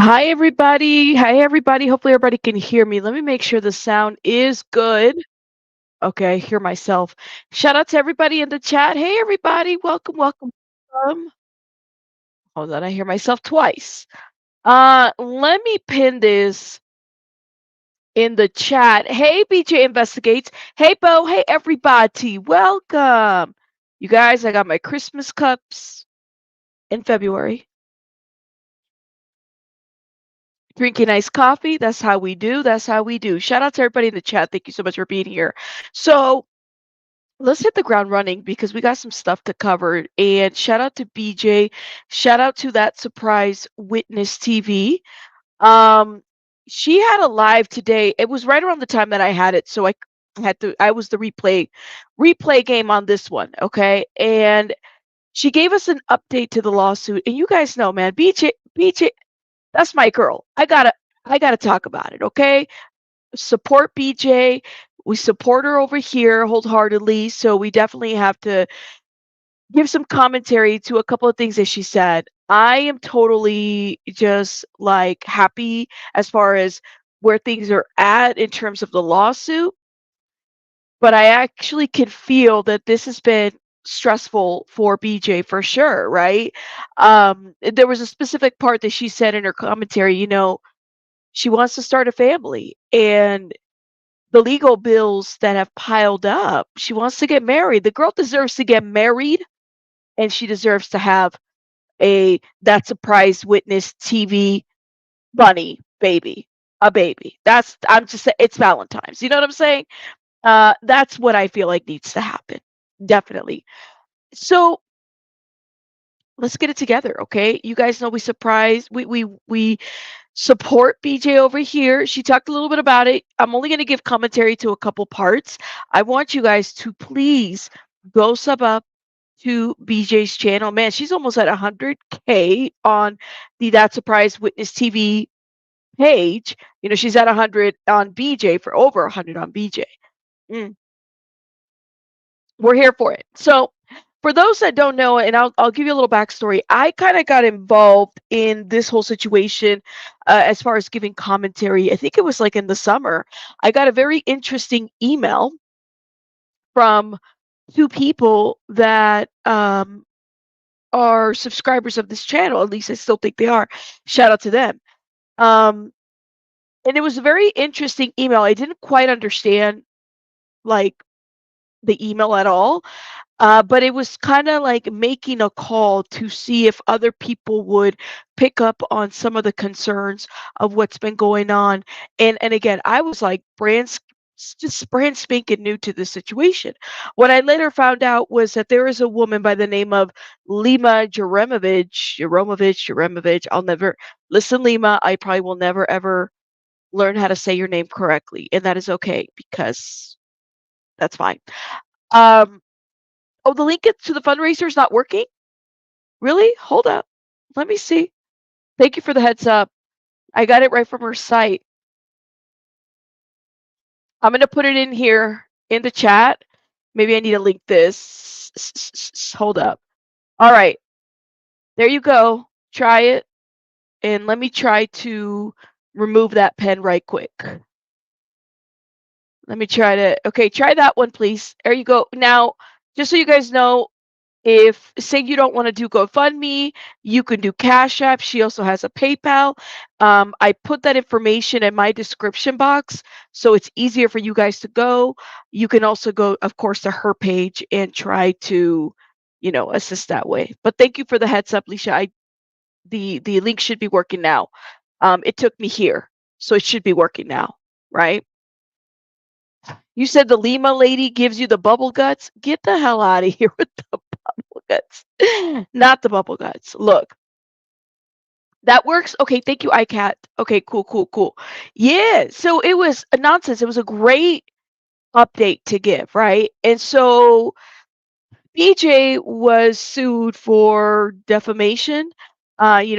Hi, everybody. Hi, everybody. Hopefully, everybody can hear me. Let me make sure the sound is good. Okay, I hear myself. Shout out to everybody in the chat. Hey, everybody. Welcome, welcome, welcome. Hold on, I hear myself twice. Let me pin this in the chat. Hey, BJ Investigates. Hey, Bo. Hey, everybody. Welcome. You guys, I got my Christmas cups in February. Drinking iced coffee. That's how we do. That's how we do. Shout out to everybody in the chat. Thank you so much for being here. So let's hit the ground running because we got some stuff to cover. And shout out to BJ. Shout out to that surprise witness TV. Um, she had a live today. It was right around the time that I had it, so I was the replay game on this one. Okay, and she gave us an update to the lawsuit. And you guys know, man, BJ, that's my girl. I gotta talk about it, okay? Support BJ. We support her over here wholeheartedly, so we definitely have to give some commentary to a couple of things that she said. I am totally just like happy as far as where things are at in terms of the lawsuit, but I actually can feel that this has been stressful for BJ for sure, right? There was a specific part that she said in her commentary, she wants to start a family and the legal bills that have piled up. She wants to get married. The girl deserves to get married and she deserves to have a that surprise witness TV bunny baby, a baby. I'm just saying it's Valentine's. You know what I'm saying? That's what I feel like needs to happen. Definitely. So let's get it together, okay? You guys know we support BJ over here. She talked a little bit about it. I'm only going to give commentary to a couple parts. I want you guys to please go sub up to BJ's channel. Man, she's almost at 100K on the That Surprise Witness TV page. She's at 100 on BJ for over 100 on BJ. Mm, we're here for it. So, for those that don't know, and I'll give you a little backstory. I kind of got involved in this whole situation as far as giving commentary. I think it was like in the summer. I got a very interesting email from two people that are subscribers of this channel. At least I still think they are. Shout out to them. Um, and it was a very interesting email. I didn't quite understand like the email at all. But it was kind of like making a call to see if other people would pick up on some of the concerns of what's been going on. And again, I was like just brand spanking new to the situation. What I later found out was that there is a woman by the name of Lima Jevremovic. I'll never listen, Lima. I probably will never ever learn how to say your name correctly, and that is okay because that's fine. Um, Oh, the link to the fundraiser is not working? Really? Hold up. Let me see. Thank you for the heads up. I got it right from her site. I'm gonna put it in here in the chat. Maybe I need to link this. Hold up. All right. There you go. Try it. And let me try to remove that pen right quick. Let me try to, okay, try that one, please. There you go. Now, just so you guys know, if say you don't want to do GoFundMe, you can do Cash App. She also has a PayPal. I put that information in my description box, so it's easier for you guys to go. You can also go, of course, to her page and try to, assist that way. But thank you for the heads up, Lisha. The link should be working now. It took me here, so it should be working now, right? You said the Lima lady gives you the bubble guts. Get the hell out of here with the bubble guts. Not the bubble guts. Look, that works. Okay, thank you, iCat. Okay, cool, cool, cool. Yeah, so it was a nonsense. It was a great update to give, right? And so BJ was sued for defamation.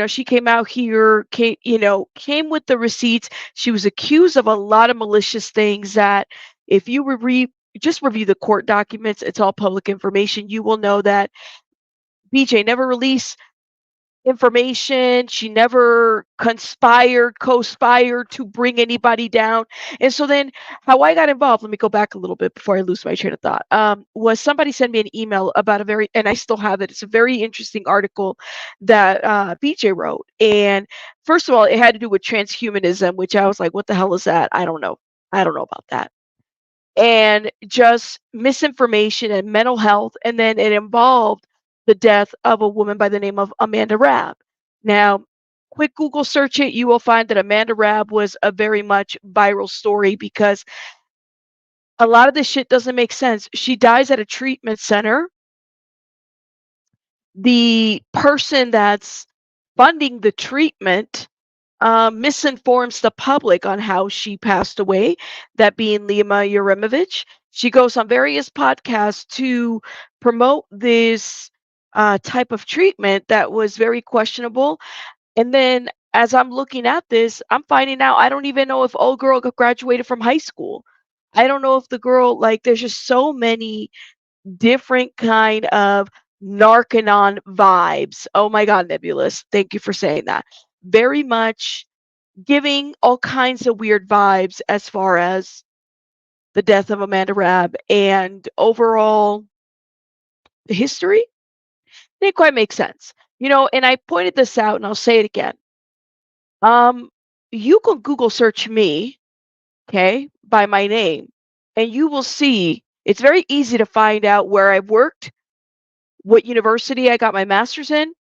She came out here, came with the receipts. She was accused of a lot of malicious things that if you just review the court documents, it's all public information. You will know that BJ never released information. She never conspired, co-spired to bring anybody down. And so then how I got involved, let me go back a little bit before I lose my train of thought. Was somebody sent me an email about a very, and I still have it. It's a very interesting article that BJ wrote. And first of all, it had to do with transhumanism, which I was like, what the hell is that? I don't know. I don't know about that, and just misinformation and mental health. And then it involved the death of a woman by the name of Amanda Rabb. Now, quick Google search it, you will find that Amanda Rabb was a very much viral story because a lot of this shit doesn't make sense. She dies at a treatment center. The person that's funding the treatment misinforms the public on how she passed away, that being Lima Jevremovic. She goes on various podcasts to promote this type of treatment that was very questionable. And then as I'm looking at this, I'm finding out I don't even know if old girl graduated from high school. I don't know if the girl, like, there's just so many different kind of Narcanon vibes. Oh my God, Nebulous. Thank you for saying that. Very much giving all kinds of weird vibes as far as the death of Amanda Rabb and overall the history didn't quite make sense. And I pointed this out and I'll say it again. Um, you can Google search me, okay, by my name, and you will see it's very easy to find out where I've worked, what university I got my master's in.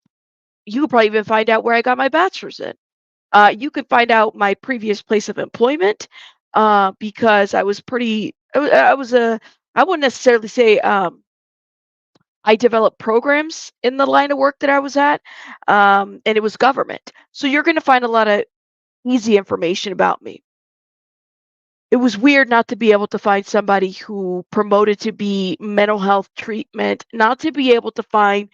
You could probably even find out where I got my bachelor's in. You could find out my previous place of employment because I was pretty. I was a. I wouldn't necessarily say I developed programs in the line of work that I was at, and it was government. So you're going to find a lot of easy information about me. It was weird not to be able to find somebody who promoted to be mental health treatment, not to be able to find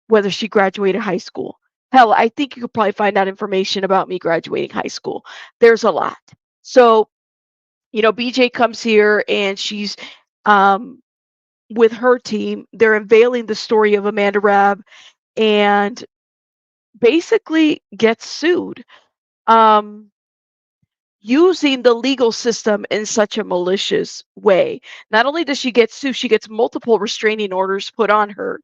whether she graduated high school. Hell, I think you could probably find out information about me graduating high school. There's a lot. So, BJ comes here and she's um, with her team. They're unveiling the story of Amanda Rabb and basically gets sued. Um, Using the legal system in such a malicious way. Not only does she get sued, she gets multiple restraining orders put on her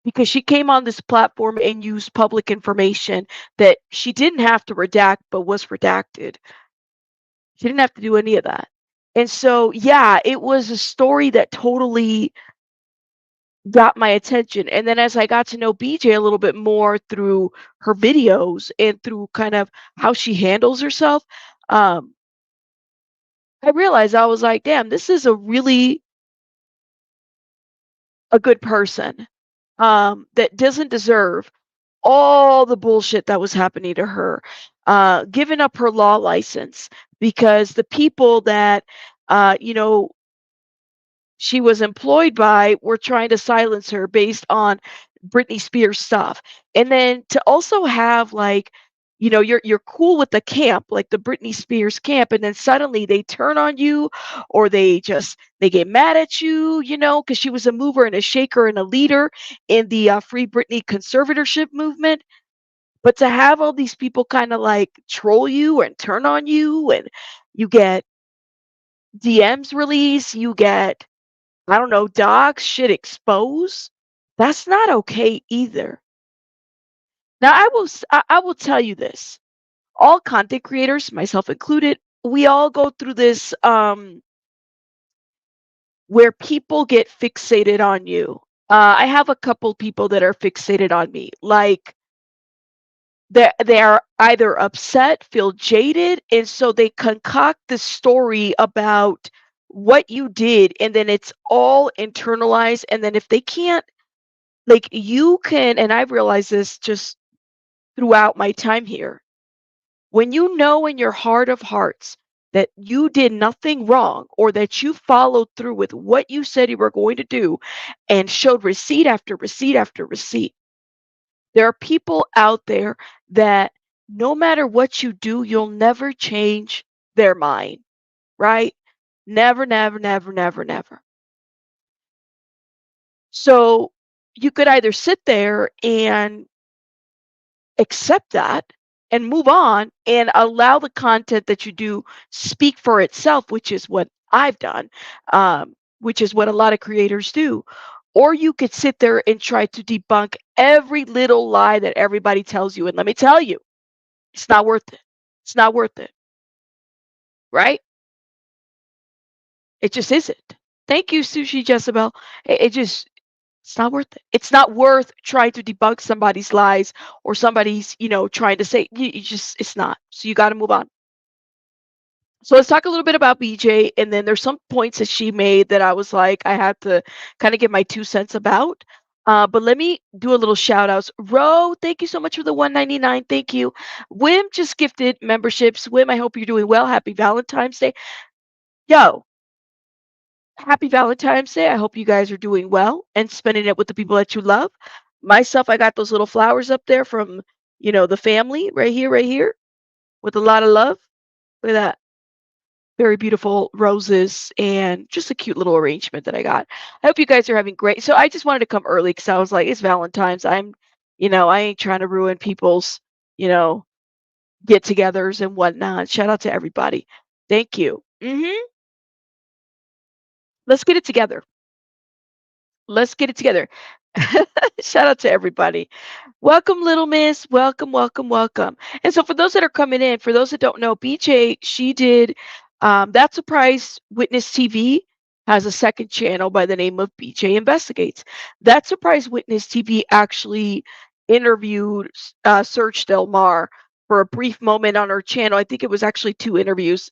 because she came on this platform and used public information that she didn't have to redact but was redacted. She didn't have to do any of that. And so, yeah, it was a story that totally got my attention. And then as I got to know BJ a little bit more through her videos and through kind of how she handles herself, um, I realized I was like, damn, this is a really a good person that doesn't deserve all the bullshit that was happening to her, giving up her law license because the people that, you know, she was employed by were trying to silence her based on Britney Spears stuff. And then to also have like, you're cool with the camp, like the Britney Spears camp, and then suddenly they turn on you or they get mad at you, because she was a mover and a shaker and a leader in the Free Britney conservatorship movement. But to have all these people kind of like troll you and turn on you, and you get DMs released, you get, I don't know, dog shit exposed. That's not okay either. Now, I will tell you this. All content creators, myself included, we all go through this where people get fixated on you. I have a couple people that are fixated on me. Like they are either upset, feel jaded, and so they concoct this story about what you did, and then it's all internalized. And then if they can't, like, you can, and I've realized this just throughout my time here, when you know in your heart of hearts that you did nothing wrong or that you followed through with what you said you were going to do and showed receipt after receipt after receipt, there are people out there that no matter what you do, you'll never change their mind, right? Never, never, never, never, never. So you could either sit there and accept that and move on and allow the content that you do speak for itself, which is what I've done, which is what a lot of creators do. Or you could sit there and try to debunk every little lie that everybody tells you. And let me tell you, it's not worth it. It's not worth it, right? It just isn't. Thank you, Sushi Jezebel. It just, it's not worth it. It's not worth trying to debunk somebody's lies or somebody's, trying to say, you just, it's not. So you got to move on. So let's talk a little bit about BJ, and then there's some points that she made that I was like, I had to kind of give my 2 cents about. But let me do a little shout outs. Ro, thank you so much for the 199. Thank you. Wim just gifted memberships. Wim, I hope you're doing well. Happy Valentine's Day. Yo, happy Valentine's Day. I hope you guys are doing well and spending it with the people that you love. Myself, I got those little flowers up there from, the family right here, with a lot of love. Look at that. Very beautiful roses and just a cute little arrangement that I got. I hope you guys are having great. So I just wanted to come early because I was like, it's Valentine's. I ain't trying to ruin people's, you know, get-togethers and whatnot. Shout out to everybody. Thank you. Let's get it together. Let's get it together. Shout out to everybody. Welcome, little miss. Welcome, welcome, welcome. And so, for those that are coming in, for those that don't know, BJ, she did That Surprise Witness TV has a second channel by the name of BJ Investigates. That Surprise Witness TV actually interviewed Serge Del Mar for a brief moment on her channel. I think it was actually 2 interviews.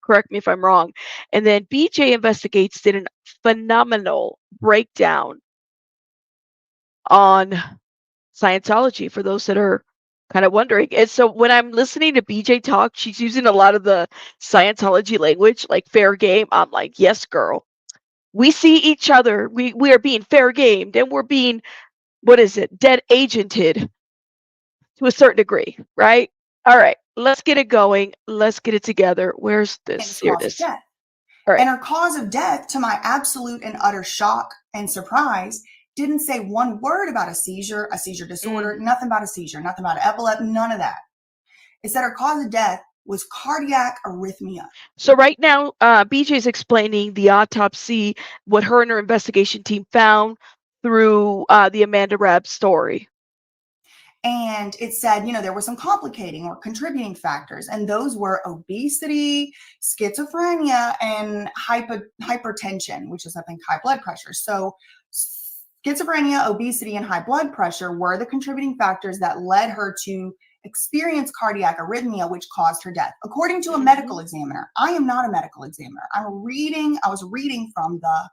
Correct me if I'm wrong. And then BJ Investigates did a phenomenal breakdown on Scientology for those that are kind of wondering. And so when I'm listening to BJ talk, she's using a lot of the Scientology language, like fair game. I'm like, yes, girl. We see each other. We are being fair gamed, and we're being, what is it, dead agented to a certain degree, right? All right, let's get it going. Let's get it together. Where's this? Here it Cause of is. death. All right. And her cause of death, to my absolute and utter shock and surprise, didn't say one word about a seizure disorder, nothing about a seizure, nothing about epilepsy, none of that. It said her cause of death was cardiac arrhythmia. So right now, BJ is explaining the autopsy, what her and her investigation team found through the Amanda Rabb story. And it said, there were some complicating or contributing factors, and those were obesity, schizophrenia, and hypertension, which is, I think, high blood pressure. So schizophrenia, obesity, and high blood pressure were the contributing factors that led her to experience cardiac arrhythmia, which caused her death, according to a medical examiner. I am not a medical examiner. I was reading from the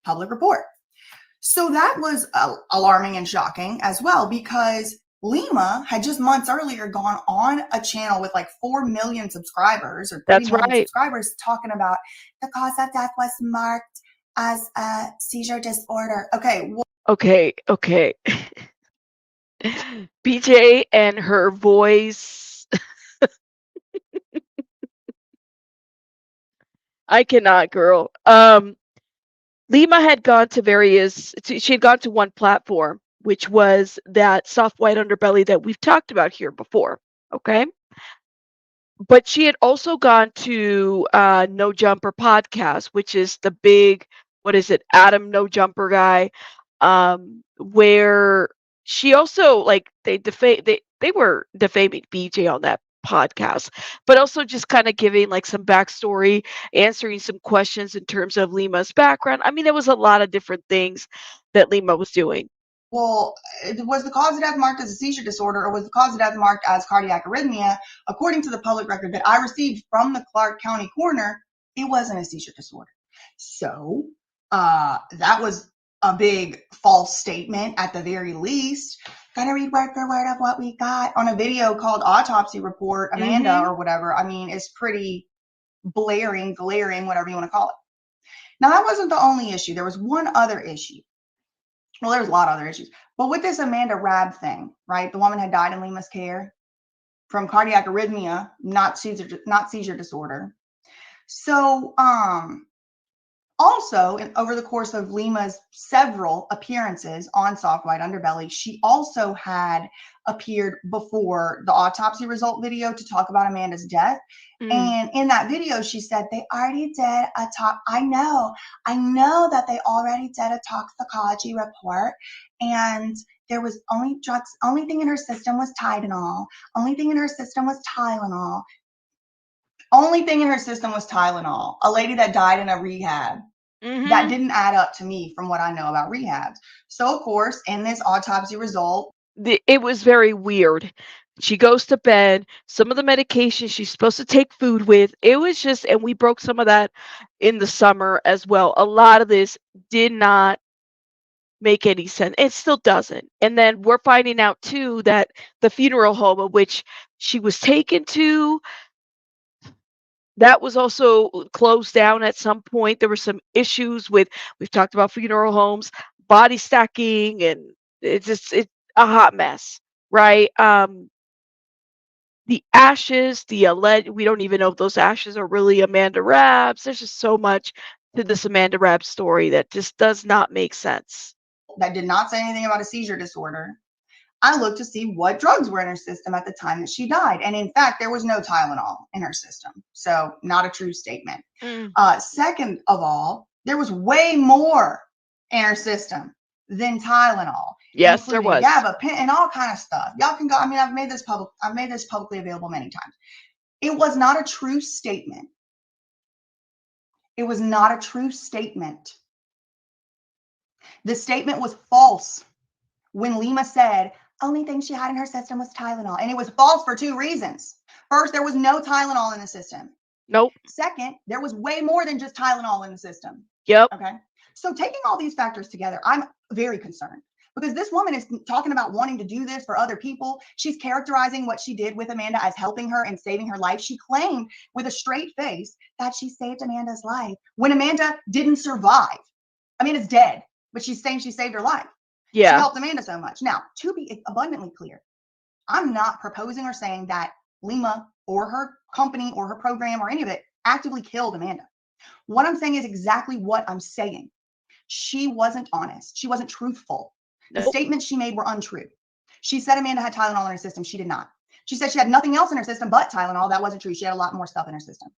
public report. So that was alarming and shocking as well, because Lima had just months earlier gone on a channel with like 4 million subscribers or 3 million subscribers talking about the cause of death was marked as a seizure disorder. Okay. Okay. BJ and her voice. I cannot, girl. Lima had gone to she had gone to one platform, which was that soft white underbelly that we've talked about here before. Okay. But she had also gone to No Jumper podcast, which is the big, what is it, Adam No Jumper guy, where she also like they were defaming BJ on that podcast, but also just kind of giving like some backstory, answering some questions in terms of Lima's background. I mean, there was a lot of different things that Lima was doing. Well, was the cause of death marked as a seizure disorder, or was the cause of death marked as cardiac arrhythmia? According to the public record that I received from the Clark County coroner, it wasn't a seizure disorder. So that was a big false statement at the very least. Gotta read word for word of what we got on a video called Autopsy Report, Amanda, or whatever. I mean, it's pretty glaring, whatever you want to call it. Now, that wasn't the only issue. There was one other issue. Well, there's a lot of other issues. But with this Amanda Rabb thing, right? The woman had died in Lima's care from cardiac arrhythmia, not seizure disorder. So Also, over the course of Lima's several appearances on Soft White Underbelly, she also had appeared before the autopsy result video to talk about Amanda's death. Mm. And in that video, she said, they already did a I know that they already did a toxicology report. And there was only drugs, only thing in her system was Tylenol. Only thing in her system was Tylenol. Only thing in her system was Tylenol. A lady that died in a rehab. That Mhm. didn't add up to me from what I know about rehabs. So, of course, in this autopsy result, It was very weird. She goes to bed, some of the medication she's supposed to take food with, it was just, and we broke some of that in the summer as well. A lot of this did not make any sense. It still doesn't. And then we're finding out too that the funeral home of which she was taken to, that was also closed down at some point. There were some issues with, we've talked about funeral homes, body stacking, and it's a hot mess, right? The ashes, the alleged, we don't even know if those ashes are really Amanda Rabb's. There's just so much to this Amanda Rabb story that just does not make sense. that did not say anything about a seizure disorder. I looked to see what drugs were in her system at the time that she died. And in fact, there was no Tylenol in her system. So, not a true statement. Mm. Second of all, there was way more in her system than Tylenol, Yes, there including was. gabapentin and all kind of stuff. Y'all can go. I mean, I've made this publicly available many times. It was not a true statement. It was not a true statement. The statement was false when Lima said only thing she had in her system was Tylenol. And it was false for two reasons. First, there was no Tylenol in the system. Nope. Second, there was way more than just Tylenol in the system. Yep. Okay. So, taking all these factors together, I'm very concerned because this woman is talking about wanting to do this for other people. She's characterizing what she did with Amanda as helping her and saving her life. She claimed with a straight face that she saved Amanda's life when Amanda didn't survive. Amanda's dead, but she's saying she saved her life. She Yeah. helped Amanda so much. Now, to be abundantly clear, I'm not proposing or saying that Lima or her company or her program or any of it actively killed Amanda. What I'm saying is exactly what I'm saying. She wasn't honest. She wasn't truthful. The Nope. statements she made were untrue. She said Amanda had Tylenol in her system. She did not. She said she had nothing else in her system but Tylenol. That wasn't true. She had a lot more stuff in her system.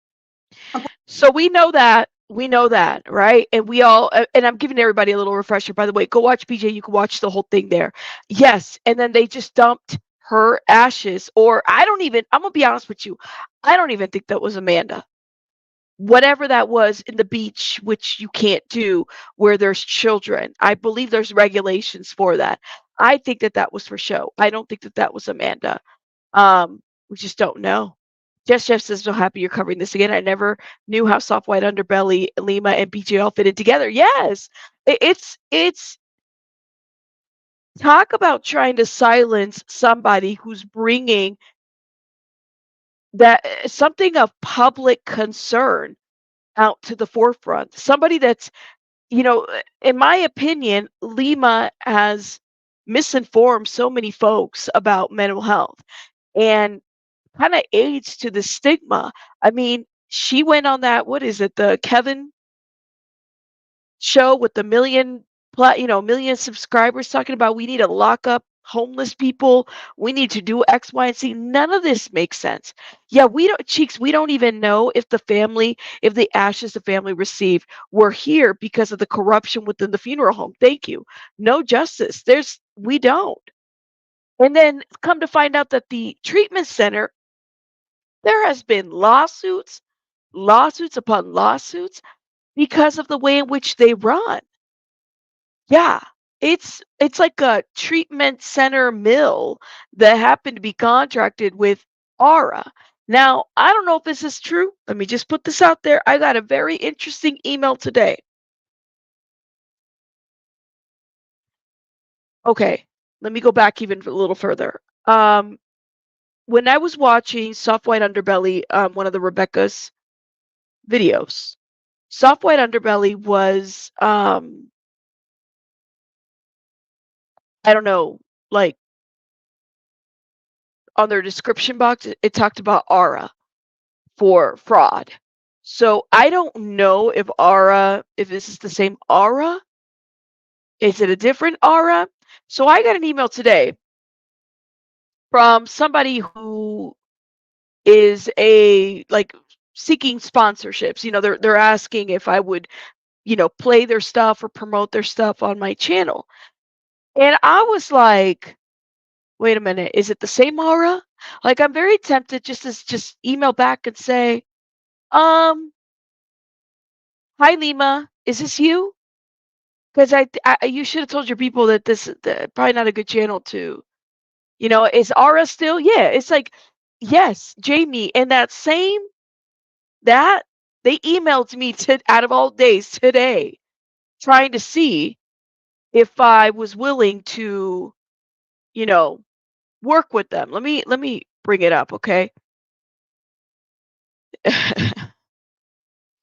So we know that. We know that, right? And we all, and I'm giving everybody a little refresher, by the way. Go watch BJ. You can watch the whole thing there. Yes. And then they just dumped her ashes, or I don't even, I'm going to be honest with you. I don't even think that was Amanda. Whatever that was in the beach, which you can't do where there's children. I believe there's regulations for that. I think that that was for show. I don't think that that was Amanda. We just don't know. Jess Jeff says, so happy you're covering this again. I never knew how Soft White Underbelly, Lima, and BJ all fitted together. Yes, it's talk about trying to silence somebody who's bringing that something of public concern out to the forefront. Somebody that's, in my opinion, Lima has misinformed so many folks about mental health and kind of aids to the stigma. I mean, she went on that, what is it, the Kevin show with the million subscribers talking about we need to lock up homeless people. We need to do X, Y, and Z. None of this makes sense. Yeah, we don't, Cheeks, we don't even know if if the ashes the family received were here because of the corruption within the funeral home. Thank you. No justice. We don't. And then come to find out that the treatment center, there has been lawsuits upon lawsuits because of the way in which they run. Yeah. It's like a treatment center mill that happened to be contracted with Aura. Now, I don't know if this is true. Let me just put this out there. I got a very interesting email today. Okay, let me go back even a little further. When I was watching Soft White Underbelly, one of the Rebecca's videos, Soft White Underbelly was, I don't know, like on their description box, it talked about Aura for fraud. So I don't know if this is the same Aura. Is it a different Aura? So I got an email today from somebody who is seeking sponsorships. They're asking if I would, play their stuff or promote their stuff on my channel. And I was like, wait a minute, is it the same Aura? Like, I'm very tempted just email back and say, um, hi Lima, is this you? Because you should have told your people that probably not a good channel to, is Aura still? Yeah, it's like, yes, Jamie, and that they emailed me out of all days today, trying to see if I was willing to, you know, work with them. Let me bring it up, okay?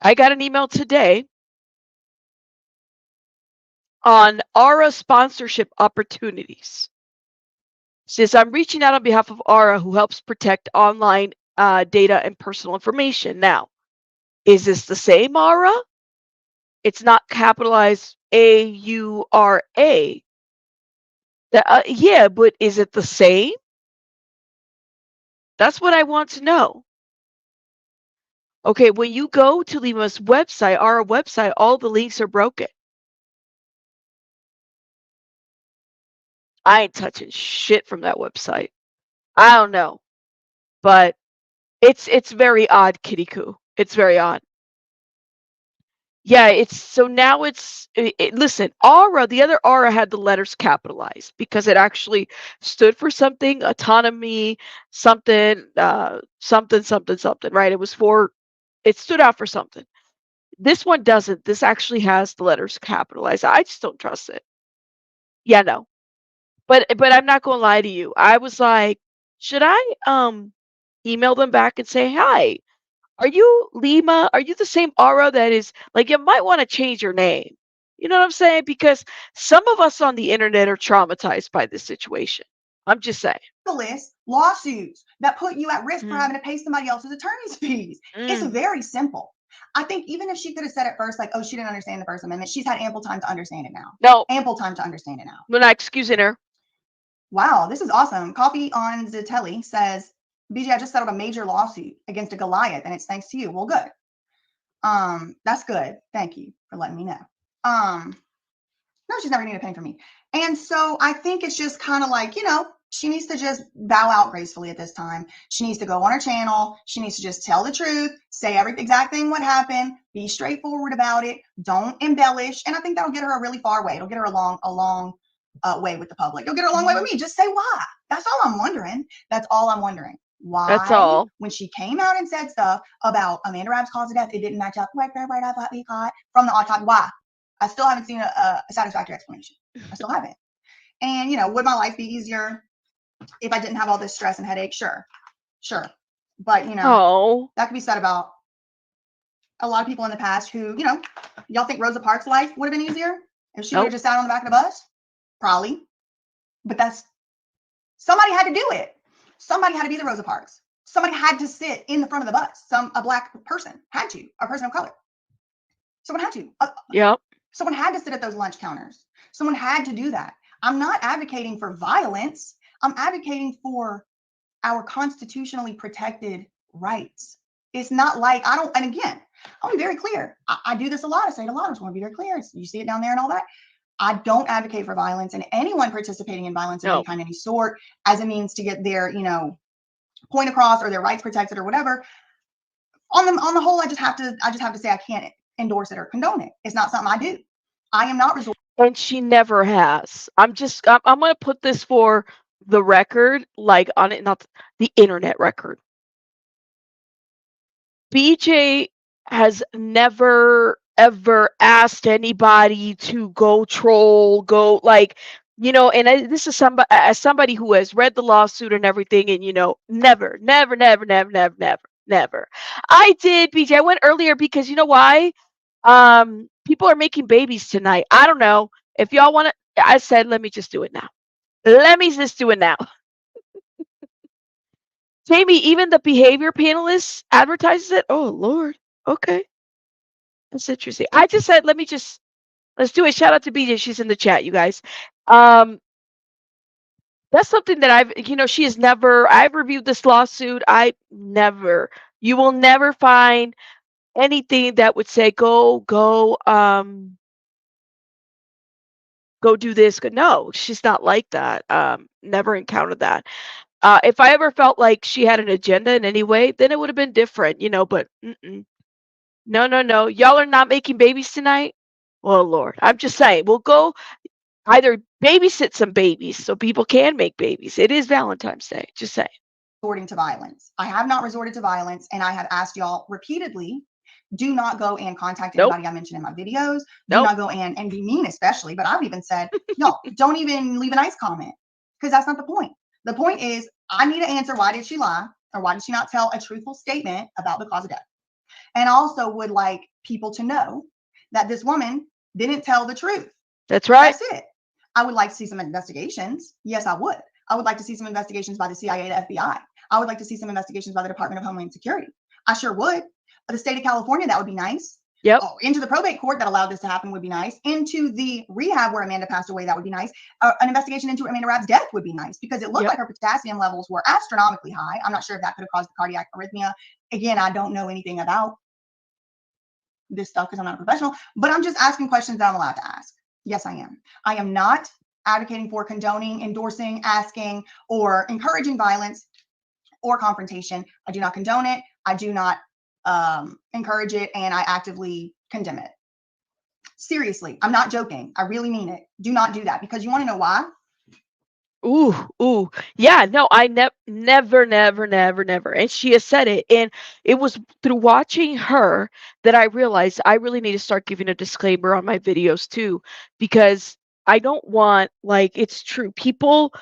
I got an email today on Aura sponsorship opportunities. Says I'm reaching out on behalf of Aura, who helps protect online data and personal information. Now, is this the same Aura? It's not capitalized AURA. Yeah, but is it the same? That's what I want to know. Okay, when you go to Lima's website, our website, all the links are broken. I ain't touching shit from that website. I don't know, but it's very odd, Kitty Coo. It's very odd. Yeah, it's so now listen, Aura, the other Aura had the letters capitalized because it actually stood for something, autonomy, something, something, right? It stood out for something. This one doesn't. This actually has the letters capitalized. I just don't trust it. Yeah, no. But I'm not gonna lie to you. I was like, should I email them back and say, hi, are you Lima? Are you the same Aura that is like you might want to change your name? You know what I'm saying? Because some of us on the internet are traumatized by this situation. I'm just saying. Lawsuits that put you at risk for Mm, having to pay somebody else's attorney's fees. It's mm, very simple. I think even if she could have said at first, like, oh, she didn't understand the First Amendment, she's had ample time to understand it now. no, Ample time to understand it now. we're not excusing her. Wow, this is awesome. Coffee on Zitelli says, BJ, I just settled a major lawsuit against a Goliath, and it's thanks to you. Well, good. That's good. Thank you for letting me know. No, she's never needed a penny from me. And so I think it's just kind of like, she needs to just bow out gracefully at this time. She needs to go on her channel. She needs to just tell the truth, say every exact thing what happened, be straightforward about it, don't embellish. And I think that'll get her a really far way. It'll get her a long way with the public. It'll get her a long way with me. Just say why. That's all I'm wondering. That's all I'm wondering. That's Why, all. when she came out and said stuff about Amanda Rabb's cause of death, it didn't match up right from the autopsy. Why? I still haven't seen a satisfactory explanation. I still haven't. And, would my life be easier if I didn't have all this stress and headache? Sure. But, Oh, that could be said about a lot of people in the past who, y'all think Rosa Parks' life would have been easier if she would have nope. just sat on the back of the bus? Probably. But somebody had to do it. Somebody had to be the Rosa Parks. Somebody had to sit in the front of the bus. A black person had to, a person of color. Someone had to. Yep. Someone had to sit at those lunch counters. Someone had to do that. I'm not advocating for violence. I'm advocating for our constitutionally protected rights. It's not like and again, I'll be very clear. I do this a lot. I say it a lot. I just want to be very clear. You see it down there and all that. I don't advocate for violence, and anyone participating in violence of any kind, any sort, as a means to get their, point across or their rights protected or whatever. On the whole, I just have to say I can't endorse it or condone it. It's not something I do. I am not resorting. And she never has. I'm going to put this for the record, like on it, not the internet record. BJ has never ever asked anybody to go troll, go like, and this is somebody as somebody who has read the lawsuit and everything, and never, never, never, never, never, never, never. I did, BJ. I went earlier because you know why? People are making babies tonight. I don't know if y'all want to. I said, let me just do it now. Let me just do it now. Jamie, even the behavior panelist advertises it. Oh Lord. Okay. That's interesting. I just said, let's do a shout out to BJ. She's in the chat, you guys. Um, that's something that she has never, I've reviewed this lawsuit. You will never find anything that would say, go do this. No, she's not like that. Never encountered that. If I ever felt like she had an agenda in any way, then it would have been different, but no, no, no. Y'all are not making babies tonight? Well, Lord, I'm just saying, we'll go either babysit some babies so people can make babies. It is Valentine's Day. Just saying. Resorting to violence. I have not resorted to violence, and I have asked y'all repeatedly, do not go and contact Nope. anybody I mentioned in my videos. Do Nope. not go and be mean, especially. But I've even said, no, don't even leave a nice comment, because that's not the point. The point is, I need to answer, why did she lie, or why did she not tell a truthful statement about the cause of death? And also would like people to know that this woman didn't tell the truth. That's right. That's it. I would like to see some investigations. Yes, I would. I would like to see some investigations by the CIA, the FBI. I would like to see some investigations by the Department of Homeland Security. I sure would. The state of California, that would be nice. Yep. Oh, into the probate court that allowed this to happen would be nice. Into the rehab where Amanda passed away, that would be nice. An investigation into Amanda Rabb's death would be nice, because it looked like her potassium levels were astronomically high. I'm not sure if that could have caused the cardiac arrhythmia. Again, I don't know anything about this stuff because I'm not a professional, but I'm just asking questions that I'm allowed to ask. Yes, I am. I am not advocating for, condoning, endorsing, asking, or encouraging violence or confrontation. I do not condone it. I do not encourage it, and I actively condemn it. Seriously, I'm not joking. I really mean it. Do not do that, because you want to know why? Ooh. Yeah, no, I never, never, never, never. And she has said it. And it was through watching her that I realized I really need to start giving a disclaimer on my videos too, because I don't want, like, it's true. People,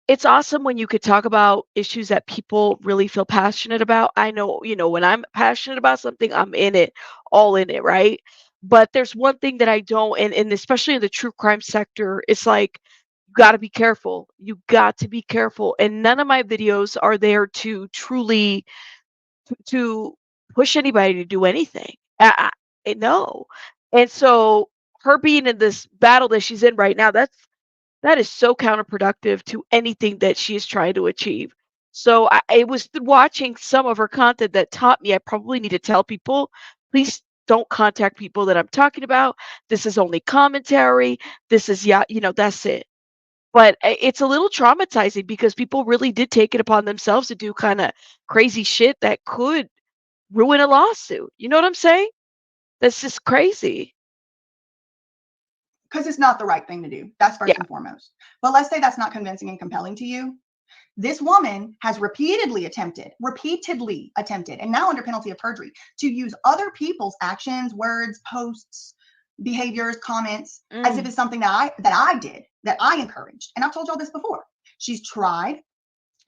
it's awesome when you could talk about issues that people really feel passionate about. I know, when I'm passionate about something, I'm in it, all in it, right? But there's one thing that I don't, and especially in the true crime sector, it's like, you got to be careful. You got to be careful. And none of my videos are there to truly to push anybody to do anything. No. And so her being in this battle that she's in right now, that is so counterproductive to anything that she is trying to achieve. So it was watching some of her content that taught me I probably need to tell people, please don't contact people that I'm talking about. This is only commentary. This is, yeah, that's it. But it's a little traumatizing because people really did take it upon themselves to do kind of crazy shit that could ruin a lawsuit. You know what I'm saying? That's just crazy. Because it's not the right thing to do. That's first Yeah. and foremost. But let's say that's not convincing and compelling to you. This woman has repeatedly attempted, and now under penalty of perjury, to use other people's actions, words, posts, behaviors, comments, as if it's something that I did, that I encouraged. And I've told y'all this before. She's tried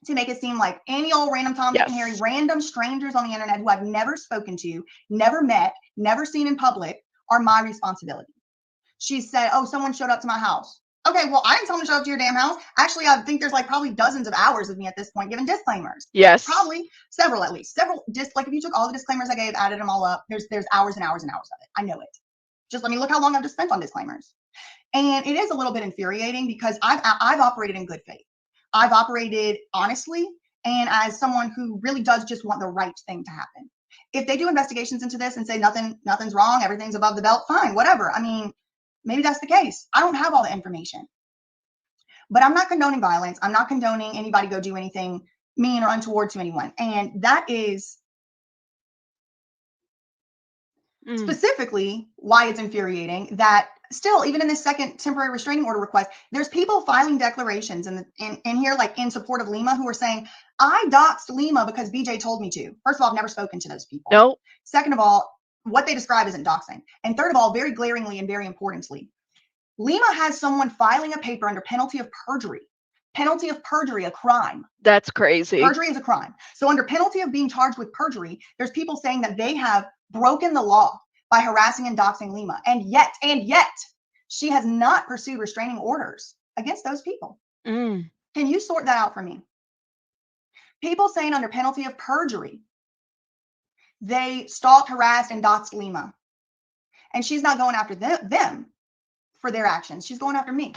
to make it seem like any old random Tom, Dick, and Harry, random strangers on the internet who I've never spoken to, never met, never seen in public, are my responsibility. She said, oh, someone showed up to my house. Okay, well, I didn't tell them to show up to your damn house. Actually, I think there's like probably dozens of hours of me at this point giving disclaimers. Yes. Probably several, at least. Several, just like if you took all the disclaimers I gave, added them all up, there's hours and hours and hours of it. I know it. Just let me look how long I've just spent on disclaimers. And it is a little bit infuriating because I've operated in good faith. I've operated honestly, and as someone who really does just want the right thing to happen. If they do investigations into this and say nothing's wrong, everything's above the belt, fine, whatever. I mean, maybe that's the case. I don't have all the information. But I'm not condoning violence. I'm not condoning anybody go do anything mean or untoward to anyone. And that is specifically why it's infuriating that still, even in this second temporary restraining order request, there's people filing declarations in here, like in support of Lima, who are saying, I doxed Lima because BJ told me to. First of all, I've never spoken to those people. No. Second of all, what they describe isn't doxing. And third of all, very glaringly and very importantly, Lima has someone filing a paper under penalty of perjury. Penalty of perjury, a crime. That's crazy. Perjury is a crime. So under penalty of being charged with perjury, there's people saying that they have broken the law by harassing and doxing Lima. And yet, she has not pursued restraining orders against those people. Can you sort that out for me? People saying under penalty of perjury They stalked, harassed, and doxed Lima. And she's not going after them for their actions. She's going after me.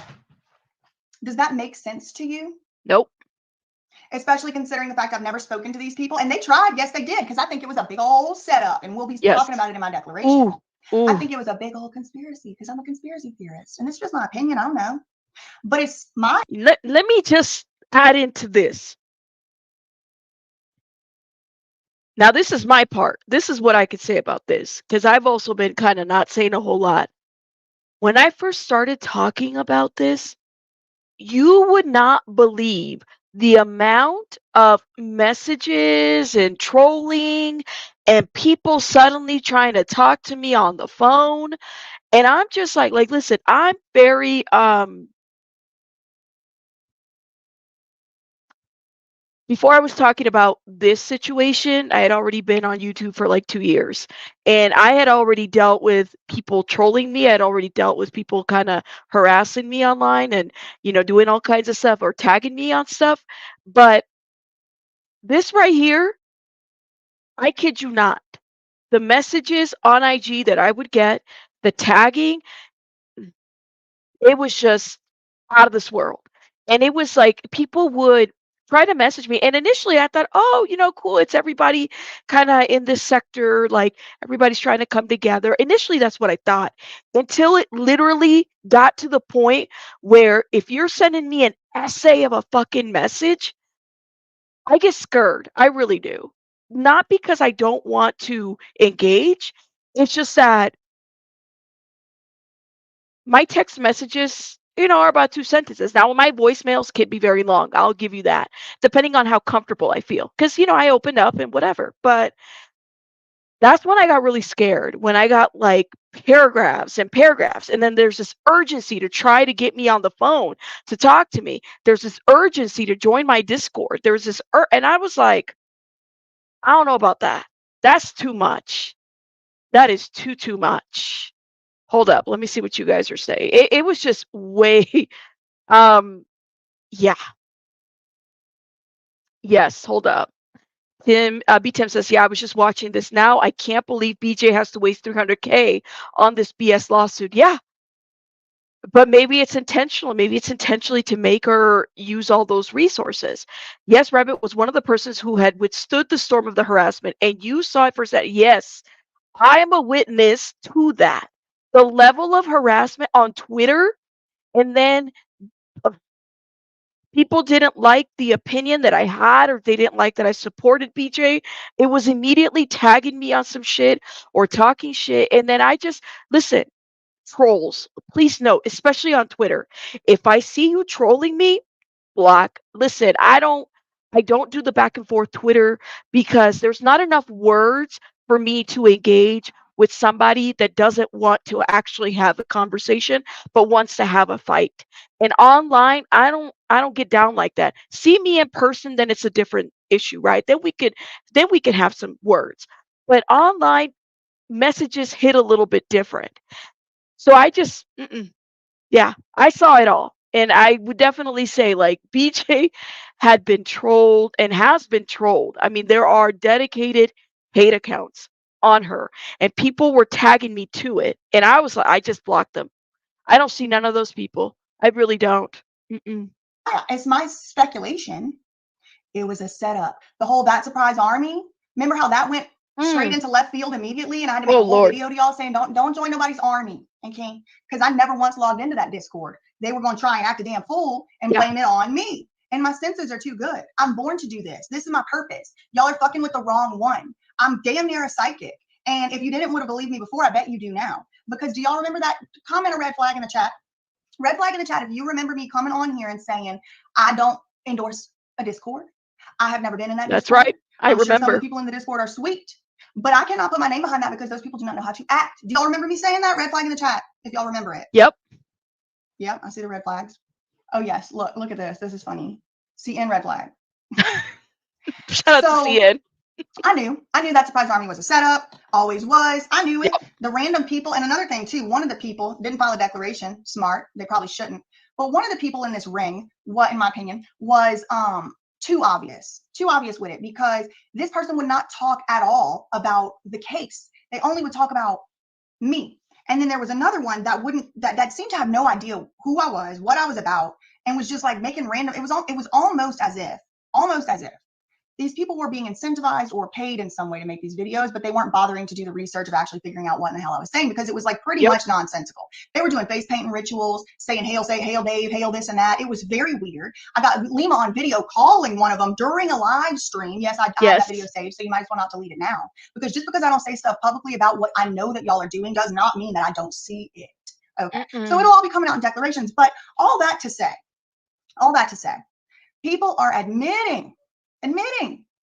Does that make sense to you? Nope. Especially considering the fact I've never spoken to these people. And they tried. Yes, they did. Because I think it was a big old setup. And we'll be Yes. talking about it in my declaration. Ooh. Ooh. I think it was a big old conspiracy because I'm a conspiracy theorist. And it's just my opinion. I don't know. But it's my... Let me just add into this. Now, this is my part. This is what I could say about this, because I've also been kind of not saying a whole lot. When I first started talking about this, you would not believe the amount of messages and trolling and people suddenly trying to talk to me on the phone. And I'm just like, listen, I'm very, before I was talking about this situation, I had already been on YouTube for like 2 years. And I had already dealt with people trolling me. I had already dealt with people kind of harassing me online and, doing all kinds of stuff or tagging me on stuff. But this right here, I kid you not. The messages on IG that I would get, the tagging, it was just out of this world. And it was like people would try to message me. And initially I thought, oh, cool. It's everybody kind of in this sector, like everybody's trying to come together. Initially, that's what I thought until it literally got to the point where if you're sending me an essay of a fucking message, I get scared. I really do. Not because I don't want to engage. It's just that my text messages, are about 2 sentences. Now, my voicemails can be very long. I'll give you that, depending on how comfortable I feel. Because, I opened up and whatever. But that's when I got really scared, when I got like paragraphs and paragraphs. And then there's this urgency to try to get me on the phone to talk to me. There's this urgency to join my Discord. There's this, and I was like, I don't know about that. That's too much. That is too much. Hold up. Let me see what you guys are saying. It was just way, yeah. Yes, hold up. B-Tim says, yeah, I was just watching this now. I can't believe BJ has to waste 300K on this BS lawsuit. Yeah, but maybe it's intentional. Maybe it's intentionally to make her use all those resources. Yes, Rabbit was one of the persons who had withstood the storm of the harassment, and you saw it firsthand. Yes, I am a witness to that. The level of harassment on Twitter, and then uh, people didn't like the opinion that I had, or they didn't like that I supported BJ. It was immediately tagging me on some shit or talking shit. And then I just, listen, trolls, please note, especially on Twitter, if I see you trolling me, block. Listen, I don't do the back and forth Twitter because there's not enough words for me to engage with somebody that doesn't want to actually have a conversation but wants to have a fight. And online, I don't get down like that. See me in person, then it's a different issue, right? Then we could have some words. But online messages hit a little bit different. So I just yeah, I saw it all. And I would definitely say like BJ had been trolled and has been trolled. I mean, there are dedicated hate accounts on her and people were tagging me to it. And I was like, I just blocked them. I don't see none of those people. I really don't. Mm-mm. It's my speculation. It was a setup. The whole That Surprise Army. Remember how that went straight into left field immediately? And I had to make Oh, a whole Lord. video to y'all saying, don't join nobody's army. Okay. Because I never once logged into that Discord. They were going to try and act a damn fool and Yeah. blame it on me. And my senses are too good. I'm born to do this. This is my purpose. Y'all are fucking with the wrong one. I'm damn near a psychic. And if you didn't want to believe me before, I bet you do now. Because do y'all remember that? Comment a red flag in the chat. Red flag in the chat if you remember me coming on here and saying, I don't endorse a Discord. I have never been in that That's Discord. right. I I'm sure some of remember. the people in the Discord are sweet, but I cannot put my name behind that because those people do not know how to act. Do y'all remember me saying that? Red flag in the chat if y'all remember it. Yep. Yep, I see the red flags. Oh yes, look at this. This is funny. CN red flag. Shout out to CN. I knew that Surprise Army was a setup, always was. I knew it. Yep. The random people, and another thing too, one of the people didn't file a declaration. Smart. They probably shouldn't. But one of the people in this ring, what in my opinion, was too obvious with it, because this person would not talk at all about the case. They only would talk about me. And then there was another one that wouldn't that seemed to have no idea who I was, what I was about, and was just like making random. It was almost as if these people were being incentivized or paid in some way to make these videos, but they weren't bothering to do the research of actually figuring out what in the hell I was saying, because it was like pretty Yep. much nonsensical. They were doing face painting rituals, saying hail, say hail Dave, hail this and that. It was very weird. I got Lima on video calling one of them during a live stream. Yes, I have that video Yes. saved, so you might as well not delete it now. Because just because I don't say stuff publicly about what I know that y'all are doing does not mean that I don't see it. Okay. So it'll Mm-mm. all be coming out in declarations. But all that to say, people are admitting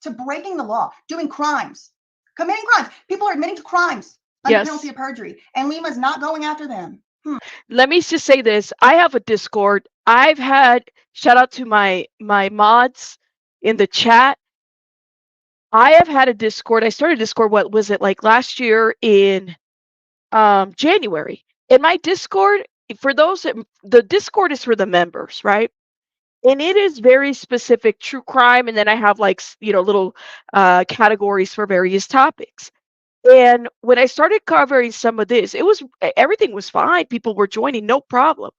to breaking the law, doing crimes, committing crimes. People are admitting to crimes under penalty Yes. of perjury, and Lima's not going after them. Let me just say this. I have a Discord. I've had shout out to my mods in the chat. I have had a Discord. I started Discord, what was it, like last year in January. In my Discord, for those that, the Discord is for the members, right? And it is very specific true crime, and then I have like little categories for various topics. And when I started covering some of this, everything was fine. People were joining, no problem.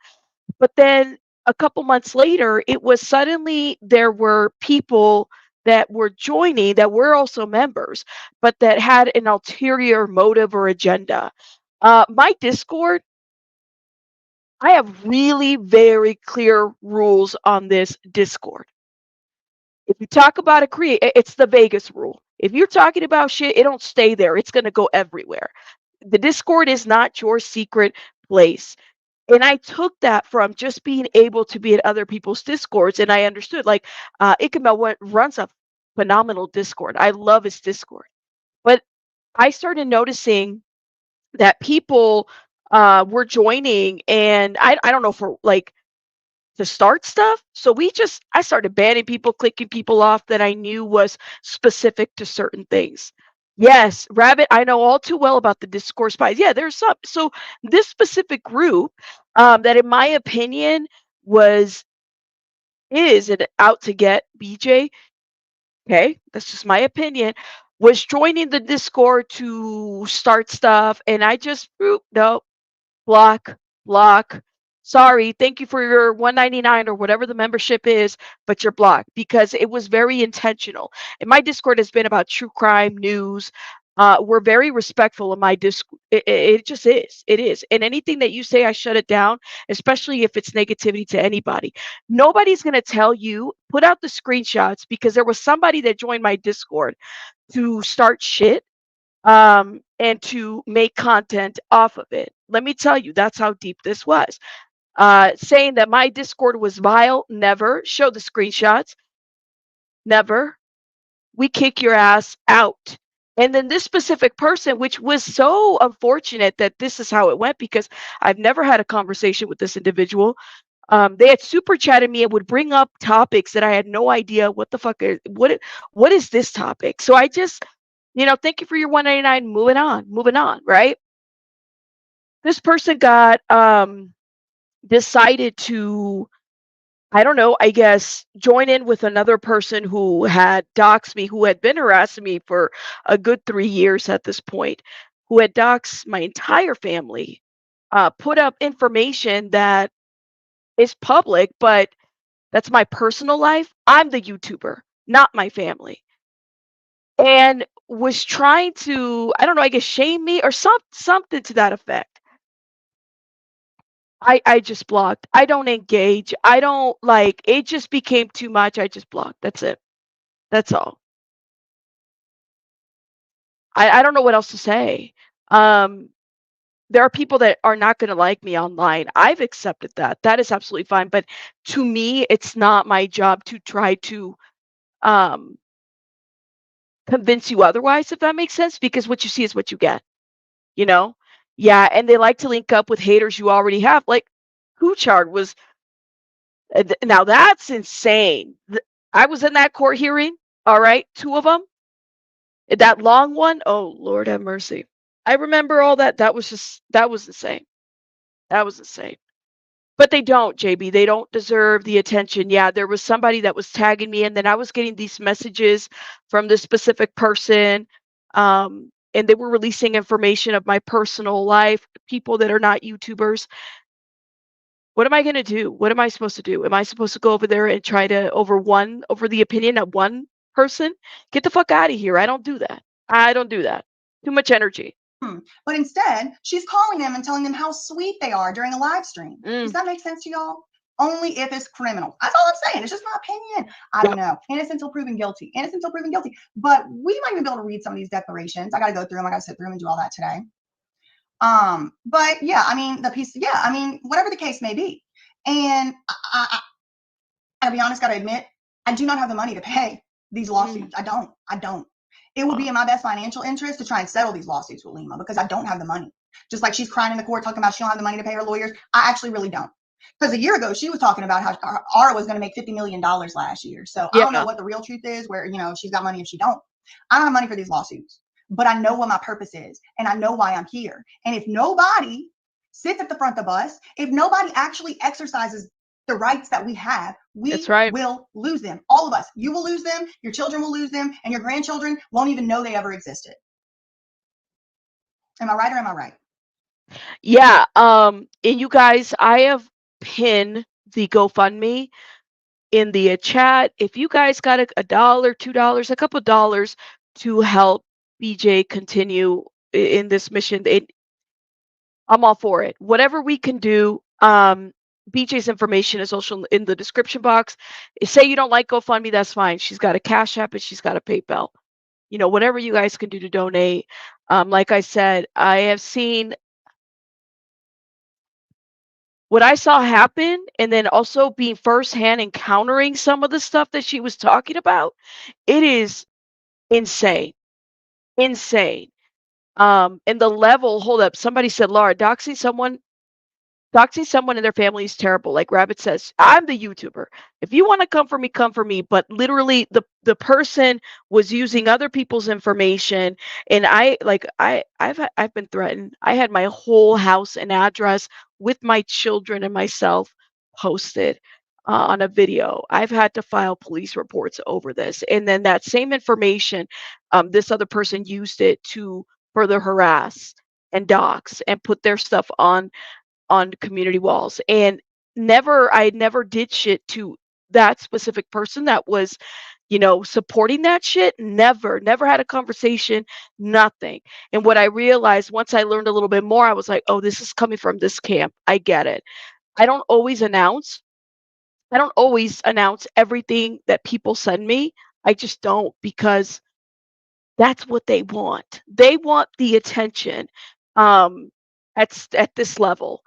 But then a couple months later, it was suddenly there were people that were joining that were also members, but that had an ulterior motive or agenda. My Discord, I have really very clear rules on this Discord. If you talk about it's the Vegas rule. If you're talking about shit, it don't stay there. It's going to go everywhere. The Discord is not your secret place. And I took that from just being able to be in other people's discords, and I understood like Ichabod runs a phenomenal Discord. I love his Discord, but I started noticing that people were joining, and I don't know, for like to start stuff. So I started banning people, clicking people off that I knew was specific to certain things. Yes, Rabbit, I know all too well about the Discord spies. Yeah, there's some. So this specific group, that in my opinion was is it out to get BJ. Okay, that's just my opinion. Was joining the Discord to start stuff, and I just no, block, block. Sorry, thank you for your 199 or whatever the membership is, but you're blocked because it was very intentional. And my Discord has been about true crime news. We're very respectful of my Discord. It just is. It is. And anything that you say, I shut it down, especially if it's negativity to anybody. Nobody's going to tell you, put out the screenshots because there was somebody that joined my Discord to start shit, and to make content off of it. Let me tell you, that's how deep this was. Saying that my Discord was vile, never. Show the screenshots, never. We kick your ass out. And then this specific person, which was so unfortunate that this is how it went, because I've never had a conversation with this individual. They had super chatted me and would bring up topics that I had no idea what the fuck what is this topic. So I just, thank you for your 199. Moving on, right? This person got decided to, I don't know, I guess join in with another person who had doxed me, who had been harassing me for a good 3 years at this point, who had doxed my entire family, put up information that is public, but that's my personal life. I'm the YouTuber, not my family. And was trying to, I don't know, I guess shame me or something to that effect. I just blocked. I don't engage. I don't like, it just became too much. I just blocked. That's it. That's all. I don't know what else to say. Um, there are people that are not going to like me online. I've accepted that. That is absolutely fine. But to me, it's not my job to try to um, convince you otherwise, if that makes sense, because what you see is what you get, you know? Yeah. And they like to link up with haters you already have. Like, Kuchard was, now that's insane. I was in that court hearing, all right, two of them. That long one, oh, Lord have mercy. I remember all that. That was insane. That was insane. But they don't, JB. They don't deserve the attention. Yeah, there was somebody that was tagging me, and then I was getting these messages from this specific person, and they were releasing information of my personal life, people that are not YouTubers. What am I going to do? What am I supposed to do? Am I supposed to go over there and try to over the opinion of one person? Get the fuck out of here. I don't do that. I don't do that. Too much energy. But instead, she's calling them and telling them how sweet they are during a live stream. Does that make sense to y'all? Only if it's criminal. That's all I'm saying. It's just my opinion. I don't know. Innocent until proven guilty. Innocent until proven guilty. But we might even be able to read some of these declarations. I got to go through them. I got to sit through them and do all that today. But yeah, I mean, whatever the case may be. And I gotta be honest, gotta admit, I do not have the money to pay these lawsuits. I don't. It would be in my best financial interest to try and settle these lawsuits with Lima because I don't have the money. Just like she's crying in the court talking about she don't have the money to pay her lawyers. I actually really don't. Because a year ago, she was talking about how Ara was going to make $50 million last year. So I don't know what the real truth is, where, she's got money if she don't. I don't have money for these lawsuits, but I know what my purpose is and I know why I'm here. And if nobody sits at the front of the bus, if nobody actually exercises the rights that we have, we will lose them. All of us. You will lose them, your children will lose them, and your grandchildren won't even know they ever existed. Am I right or am I right? Yeah. And you guys, I have pinned the GoFundMe in the chat. If you guys got $1, $2, a couple of dollars to help BJ continue in this mission, I'm all for it. Whatever we can do. BJ's information is also in the description box. Say you don't like GoFundMe, that's fine. She's got a Cash App and she's got a PayPal. Whatever you guys can do to donate. Like I said, I have seen what I saw happen, and then also being firsthand encountering some of the stuff that she was talking about. It is insane. Insane. And the level, hold up, somebody said, Laura, doxing someone in their family is terrible. Like Rabbit says, I'm the YouTuber. If you want to come for me, come for me. But literally, the person was using other people's information, and I've been threatened. I had my whole house and address with my children and myself posted on a video. I've had to file police reports over this, and then that same information, this other person used it to further harass and dox and put their stuff on community walls. And I never did shit to that specific person that was supporting that shit. Never had a conversation, nothing. And what I realized once I learned a little bit more, I was like, oh, this is coming from this camp. I get it. I don't always announce everything that people send me. I just don't, because that's what they want. They want the attention at this level.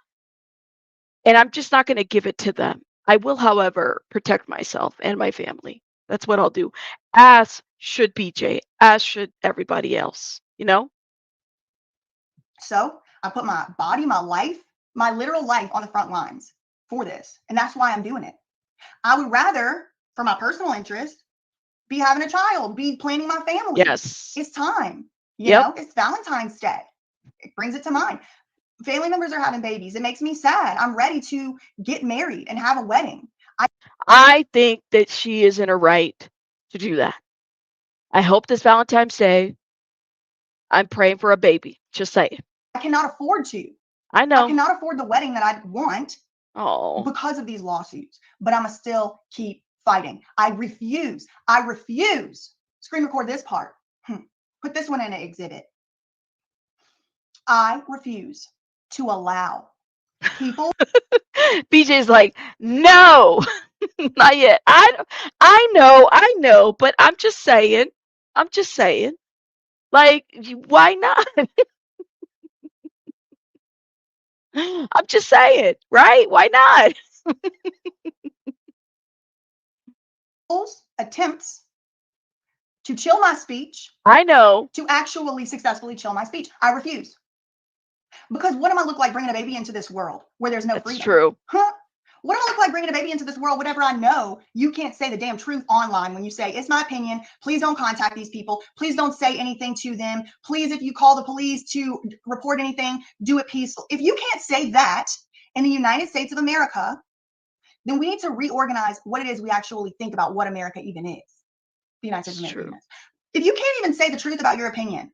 And I'm just not going to give it to them. I will, however, protect myself and my family. That's what I'll do. As should BJ, as should everybody else, So I put my body, my life, my literal life on the front lines for this. And that's why I'm doing it. I would rather, for my personal interest, be having a child, be planning my family. Yes. It's time. It's Valentine's Day. It brings it to mind. Family members are having babies. It makes me sad. I'm ready to get married and have a wedding. I think that she is in her right to do that. I hope this Valentine's Day, I'm praying for a baby. Just say it. I cannot afford to. I know. I cannot afford the wedding that I want because of these lawsuits. But I'm going to still keep fighting. I refuse. Screen record this part. Put this one in an exhibit. I refuse to allow people. BJ's like, no, not yet. I know, but I'm just saying. Like, why not? I'm just saying, right? Why not? Attempts to chill my speech. I know. To actually successfully chill my speech. I refuse. Because what am I look like bringing a baby into this world where there's no freedom? That's true. What do I look like bringing a baby into this world? Whatever I know, you can't say the damn truth online when you say, it's my opinion. Please don't contact these people. Please don't say anything to them. Please, if you call the police to report anything, do it peaceful. If you can't say that in the United States of America, then we need to reorganize what it is we actually think about what America even is. The United States It's of America even true. is. If you can't even say the truth about your opinion,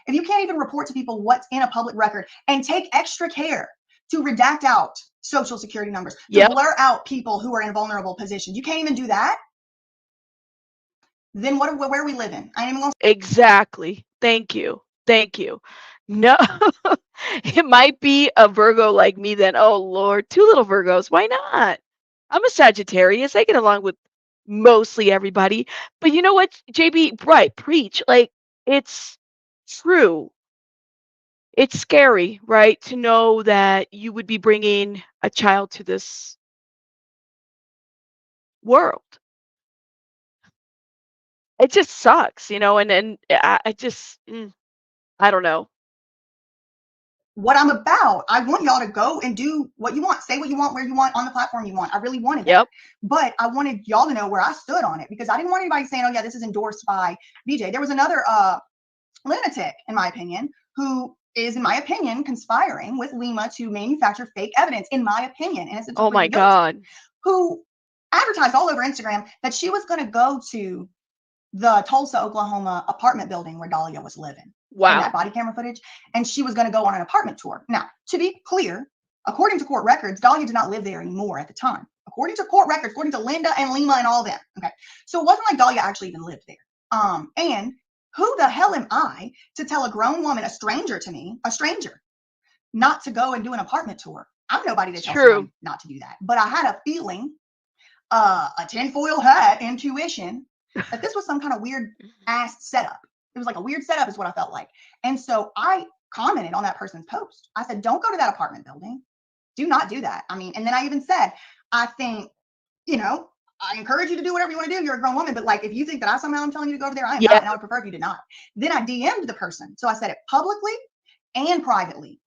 if you can't even report to people what's in a public record and take extra care to redact out social security numbers, to Yep. blur out people who are in vulnerable positions, you can't even do that, then where are we living? I ain't even gonna. Exactly. Thank you. Thank you. No, it might be a Virgo like me then. Oh Lord, two little Virgos. Why not? I'm a Sagittarius. I get along with mostly everybody. But you know what, JB? Right, preach. Like it's true. It's scary, right, to know that you would be bringing a child to this world. It just sucks, and I just I don't know. What I'm about. I want y'all to go and do what you want, say what you want, where you want, on the platform you want. I really wanted that. Yep. But I wanted y'all to know where I stood on it, because I didn't want anybody saying, oh, yeah, this is endorsed by BJ. There was another lunatic, in my opinion, who is, in my opinion, conspiring with Lima to manufacture fake evidence, in my opinion. And it's Oh my guilty, God. who advertised all over Instagram that she was going to go to the Tulsa, Oklahoma apartment building where Dahlia was living in that Wow. body camera footage. And she was going to go on an apartment tour. Now, to be clear, according to court records, Dahlia did not live there anymore at the time. According to court records, according to Linda and Lima and all them. Okay. So it wasn't like Dahlia actually even lived there. And who the hell am I to tell a grown woman, a stranger to me, a stranger, not to go and do an apartment tour? I'm nobody to It's tell someone true. not to do that. But I had a feeling, a tinfoil hat intuition, that this was some kind of weird ass setup. It was like a weird setup, is what I felt like. And so I commented on that person's post. I said, don't go to that apartment building. Do not do that. I mean, and then I even said, I think, I encourage you to do whatever you want to do. You're a grown woman, but like, if you think that I somehow am telling you to go over there, I am not, Yeah. and I would prefer if you did not. Then I DM'd the person. So I said it publicly and privately.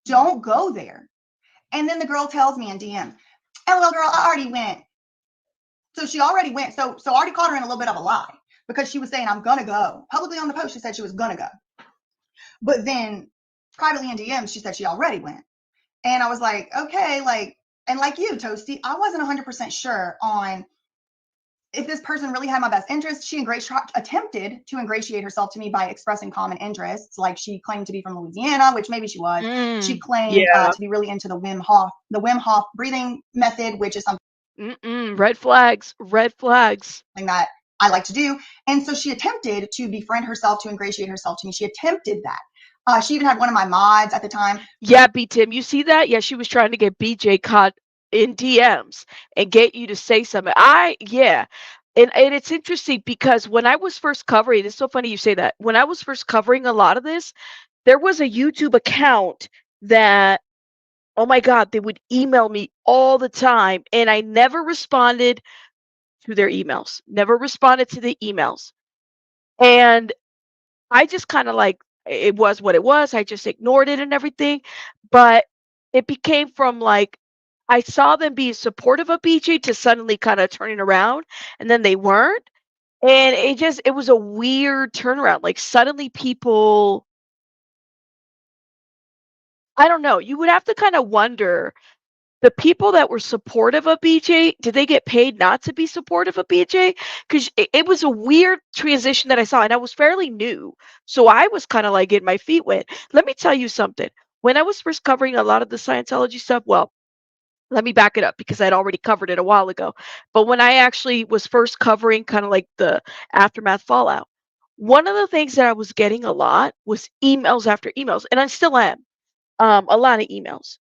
Don't go there. And then the girl tells me in DM, LOL girl, I already went. So she already went. So I already caught her in a little bit of a lie, because she was saying, I'm gonna go. Publicly on the post, she said she was gonna go. But then privately in DMs, she said she already went. And I was like, okay, like, and like you, Toasty, I wasn't 100% sure on if this person really had my best interest. She attempted to ingratiate herself to me by expressing common interests. Like, she claimed to be from Louisiana, which maybe she was. She claimed Yeah. to be really into the Wim Hof breathing method, which is something Red flags. Red flags. that I like to do. And so she attempted to befriend herself, to ingratiate herself to me. She attempted that. She even had one of my mods at the time. Yeah, B Tim, you see that? Yeah, she was trying to get BJ caught in DMs and get you to say something. Yeah. And it's interesting because when I was first covering, it's so funny you say that. When I was first covering a lot of this, there was a YouTube account that, oh my God, they would email me all the time, and I never responded to their emails. Never responded to the emails. And I just kind of like, it was what it was. I just ignored it and everything. But it became from like, I saw them being supportive of BJ to suddenly kind of turning around, and then they weren't. And it was a weird turnaround. Like suddenly people, I don't know, you would have to kind of wonder, the people that were supportive of BJ, did they get paid not to be supportive of BJ? Because it was a weird transition that I saw, and I was fairly new. So I was kind of like getting my feet wet. Let me tell you something. When I was first covering a lot of the Scientology stuff, well, let me back it up because I'd already covered it a while ago. But when I actually was first covering kind of like the aftermath fallout, one of the things that I was getting a lot was emails after emails, and I still am, a lot of emails.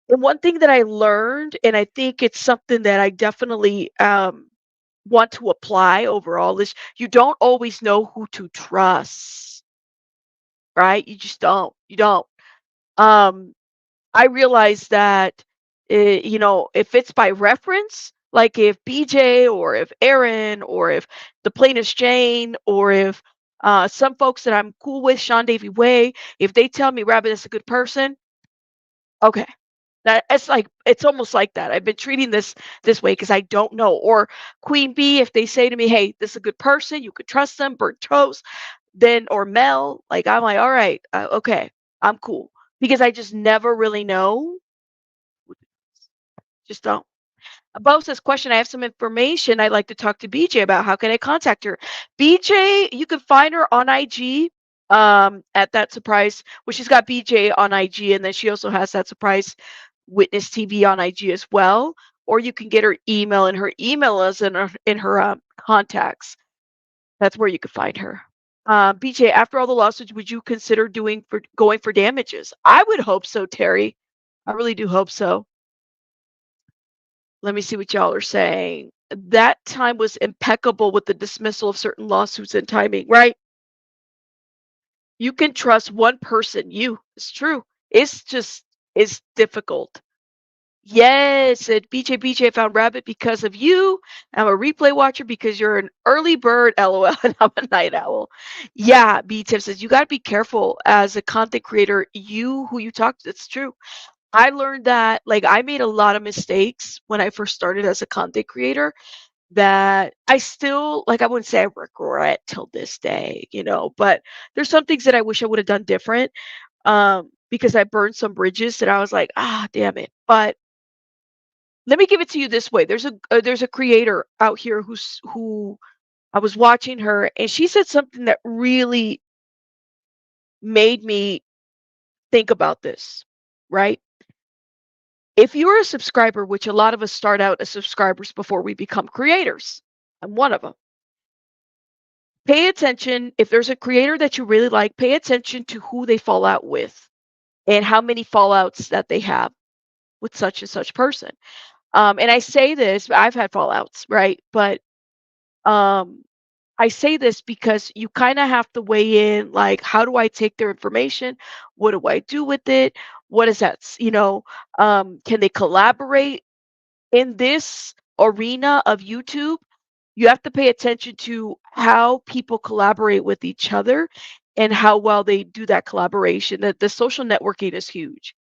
And one thing that I learned, and I think it's something that I definitely want to apply overall, is you don't always know who to trust, right? You just don't. You don't. Um, I realized that, if it's by reference, like if BJ or if Aaron or if the plaintiff's Jane or if some folks that I'm cool with, Sean Davy Way, if they tell me Rabbit is a good person, okay. That it's almost like that. I've been treating this way because I don't know. Or Queen Bee, if they say to me, "Hey, this is a good person, you could trust them," burnt toast, then or Mel, like I'm like, all right, okay, I'm cool because I just never really know Just don't. Bo says, question, I have some information I'd like to talk to BJ about. How can I contact her? BJ, you can find her on IG at that surprise. Well, she's got BJ on IG, and then she also has that surprise witness TV on IG as well. Or you can get her email, and her email is in her contacts. That's where you could find her. BJ, after all the lawsuits, would you consider going for damages? I would hope so, Terry. I really do hope so. Let me see what y'all are saying. That time was impeccable with the dismissal of certain lawsuits and timing, right? You can trust one person. It's true. It's difficult. Yes, said BJ found Rabbit because of you. I'm a replay watcher because you're an early bird, LOL, and I'm a night owl. Yeah, B Tip says you got to be careful as a content creator. Who you talk to, it's true. I learned that, like, I made a lot of mistakes when I first started as a content creator that I still, like, I wouldn't say I regret till this day, but there's some things that I wish I would have done different, because I burned some bridges that I was like, damn it. But let me give it to you this way. There's a creator out here who I was watching her, and she said something that really made me think about this, right? If you're a subscriber, which a lot of us start out as subscribers before we become creators, I'm one of them. Pay attention. If there's a creator that you really like, pay attention to who they fall out with and how many fallouts that they have with such and such person. And I say this, I've had fallouts, right? But um, I say this because you kind of have to weigh in, like, how do I take their information? What do I do with it? What is that? Can they collaborate in this arena of YouTube? You have to pay attention to how people collaborate with each other and how well they do that collaboration. The social networking is huge.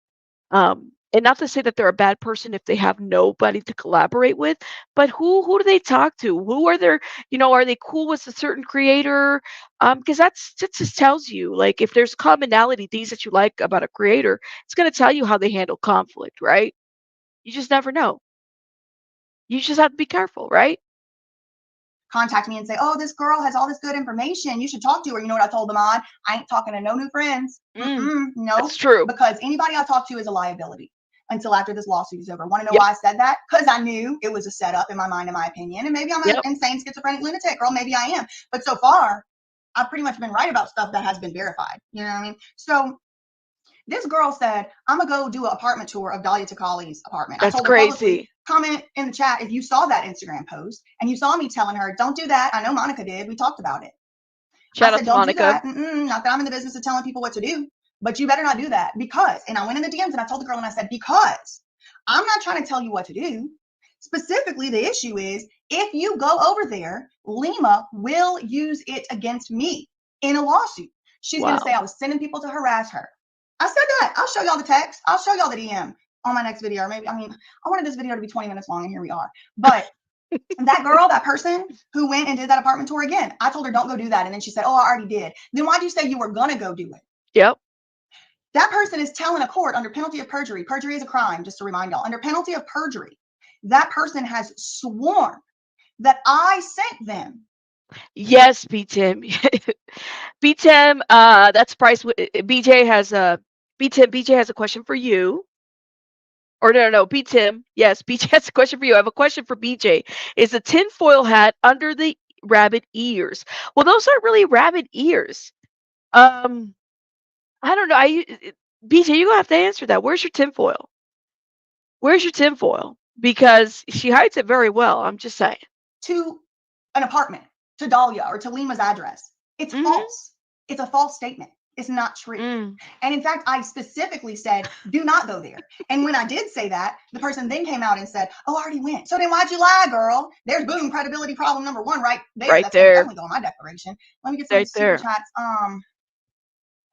And not to say that they're a bad person if they have nobody to collaborate with, but who do they talk to? Who are their, are they cool with a certain creator? Because that just tells you, like, if there's commonality, things that you like about a creator, it's going to tell you how they handle conflict, right? You just never know. You just have to be careful, right? Contact me and say, oh, this girl has all this good information. You should talk to her. You know what I told them on? I ain't talking to no new friends. No, That's true. because anybody I talk to is a liability until after this lawsuit is over. Want to know why I said that? Because I knew it was a setup in my mind, in my opinion. And maybe I'm an insane schizophrenic lunatic, girl. Maybe I am. But so far, I've pretty much been right about stuff that has been verified. You know what I mean? So this girl said, I'm going to go do an apartment tour of Dahlia Takali's apartment. That's I told her crazy. Publicly, comment in the chat if you saw that Instagram post and you saw me telling her, don't do that. I know Monica did. We talked about it. Shout out to Monica. Not that I'm in the business of telling people what to do, but you better not do that because, and I went in the DMs and I told the girl and I said, because I'm not trying to tell you what to do. Specifically, the issue is if you go over there, Lima will use it against me in a lawsuit. She's going to say I was sending people to harass her. I said that. I'll show y'all the text. I'll show y'all the DM on my next video. Or maybe, I wanted this video to be 20 minutes long and here we are. But that girl, that person who went and did that apartment tour again, I told her, don't go do that. And then she said, oh, I already did. Then why'd you say you were going to go do it? Yep. That person is telling a court under penalty of perjury. Perjury is a crime, just to remind y'all. Under penalty of perjury, that person has sworn that I sent them. Yes, B-Tim. B-Tim, that's Price. BJ has a question for you. Or no, B-Tim. Yes, BJ has a question for you. I have a question for BJ. Is a tinfoil hat under the rabbit ears? Well, those aren't really rabbit ears. I don't know. BJ, you're gonna have to answer that. Where's your tinfoil? Where's your tinfoil? Because she hides it very well. I'm just saying. To an apartment, to Dahlia or to Lima's address. It's false. It's a false statement. It's not true. And in fact, I specifically said, do not go there. And when I did say that, the person then came out and said, oh, I already went. So then why'd you lie, girl? There's boom, credibility problem number one right there. Right That's there. Definitely go on my declaration. Let me get some super chats.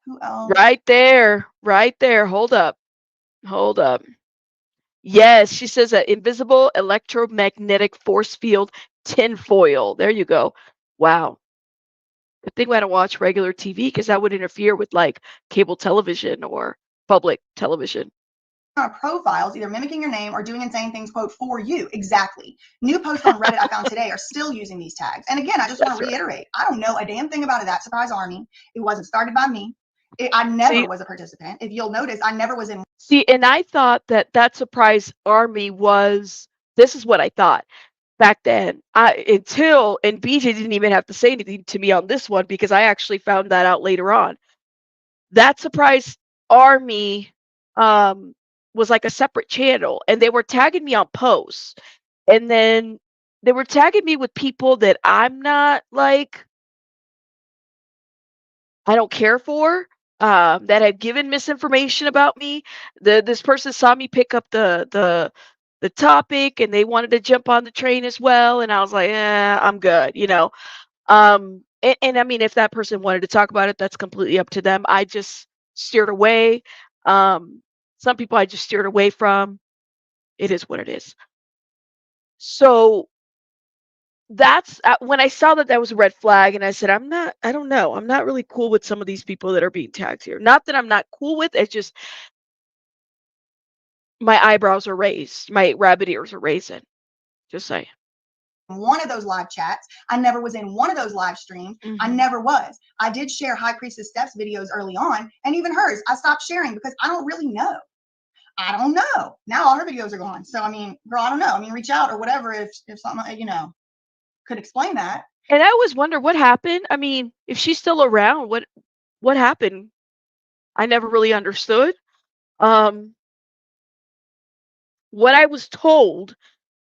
Who else? Right there. Hold up. Yes, she says that invisible electromagnetic force field tinfoil. There you go. Wow. Good thing we don't watch regular TV because that would interfere with like cable television or public television. profiles, either mimicking your name or doing insane things, quote, for you. Exactly. New posts on Reddit I found today are still using these tags. And again, I just want That's to right. reiterate, I don't know a damn thing about That Surprise Army. It wasn't started by me. I never See, was a participant. If you'll notice, I never was in. and I thought that that surprise army was, this is what I thought back then. Until, and BJ didn't even have to say anything to me on this one because I actually found that out later on. That surprise army was like a separate channel, and they were tagging me on posts, and then they were tagging me with people that I'm not like, I don't care for, that had given misinformation about me. This person saw me pick up the topic, and they wanted to jump on the train as well, and I was like, I'm good, you know. And I mean, if that person wanted to talk about it, that's completely up to them. I just steered away. Some people I just steered away from. It is what it is. So that's when I saw that that was a red flag, and I said, I don't know, I'm not really cool with some of these people that are being tagged here. Not that I'm not cool with, it's just my eyebrows are raised, my rabbit ears are raising. Just saying. One of those live chats. I never was in one of those live streams. I Hmm. never was. I did share High Priestess Steps videos early on, and even hers. I stopped sharing because I don't really know. I don't know. Now all her videos are gone. So I mean, girl, I don't know. I mean, reach out or whatever if something could explain that. And I always wonder what happened. I mean, if she's still around, what happened? I never really understood. Um, what I was told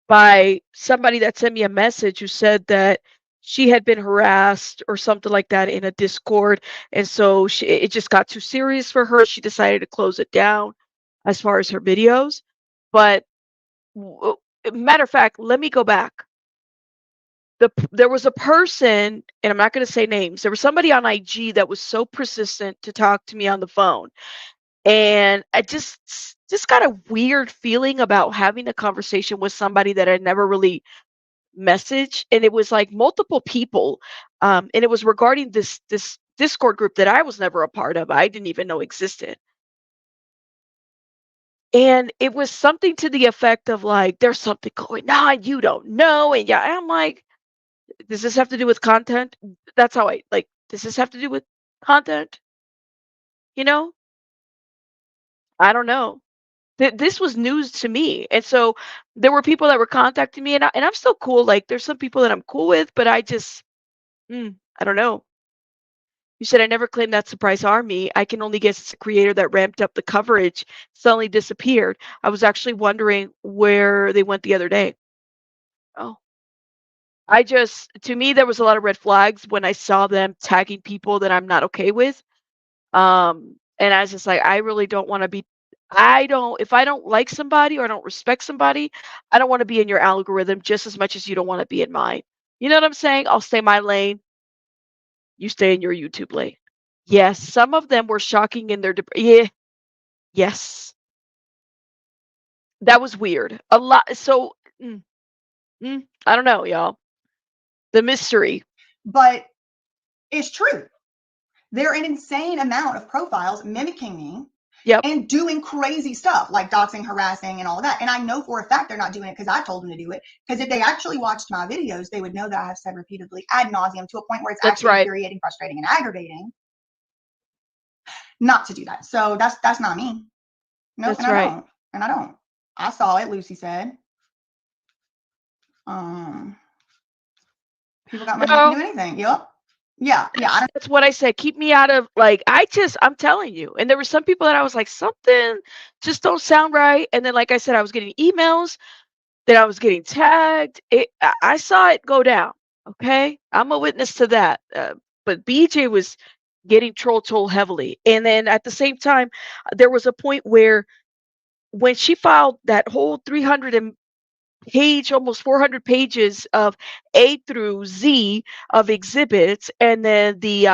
by somebody that sent me a message who said that she had been harassed or something like that in a Discord, and so it just got too serious for her. She decided to close it down as far as her videos. But matter of fact, let me go back. There was a person, and I'm not going to say names. There was somebody on IG that was so persistent to talk to me on the phone, and I just got a weird feeling about having a conversation with somebody that I never really messaged, and it was like multiple people, and it was regarding this Discord group that I was never a part of. I didn't even know existed. And it was something to the effect of like, there's something going on you don't know. And yeah, I'm like, does this have to do with content? That's how I like, does this have to do with content? You know? I don't know. This was news to me. And so there were people that were contacting me, and I'm still cool. Like there's some people that I'm cool with, but I just I don't know. You said I never claimed that surprise army. I can only guess it's a creator that ramped up the coverage, suddenly disappeared. I was actually wondering where they went the other day. Oh. To me, there was a lot of red flags when I saw them tagging people that I'm not okay with. And I was just like, I really don't want to be, if I don't like somebody or I don't respect somebody, I don't want to be in your algorithm just as much as you don't want to be in mine. You know what I'm saying? I'll stay my lane. You stay in your YouTube lane. Yes, some of them were shocking in their, yeah, yes, that was weird. A lot. So, I don't know, y'all. The mystery. But it's true. There are an insane amount of profiles mimicking me Yep, and doing crazy stuff like doxing, harassing, and all of that. And I know for a fact they're not doing it because I told them to do it. Because if they actually watched my videos, they would know that I have said repeatedly ad nauseum to a point where it's that's actually right. infuriating, frustrating, and aggravating not to do that. So that's not me. Nope, and That's I right. don't. And I don't. I saw it, Lucy said. Um, people got money, they can No, do anything. Yep. Yeah, yeah. I don't. that's what I said. Keep me out of like I'm telling you. And there were some people that I was like, something just don't sound right. And then like I said, I was getting emails, that I was getting tagged. I saw it go down. Okay. I'm a witness to that. But BJ was getting trolled heavily. And then at the same time, there was a point where when she filed that whole 300 page, almost 400 pages of A through Z of exhibits, and then the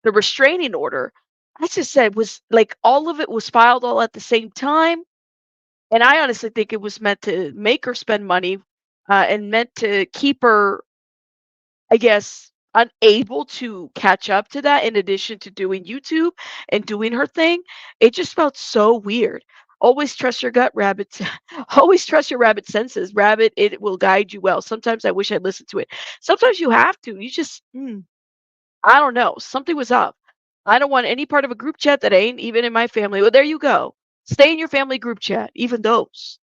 restraining order, I just said was like all of it was filed all at the same time, and I honestly think it was meant to make her spend money, and meant to keep her, I guess, unable to catch up to that in addition to doing YouTube and doing her thing. It just felt so weird. Always trust your gut, rabbit. Always trust your rabbit senses. Rabbit, it will guide you well. Sometimes I wish I'd listened to it. Sometimes you have to. You just, I don't know. Something was up. I don't want any part of a group chat that ain't even in my family. Well, there you go. Stay in your family group chat. Even those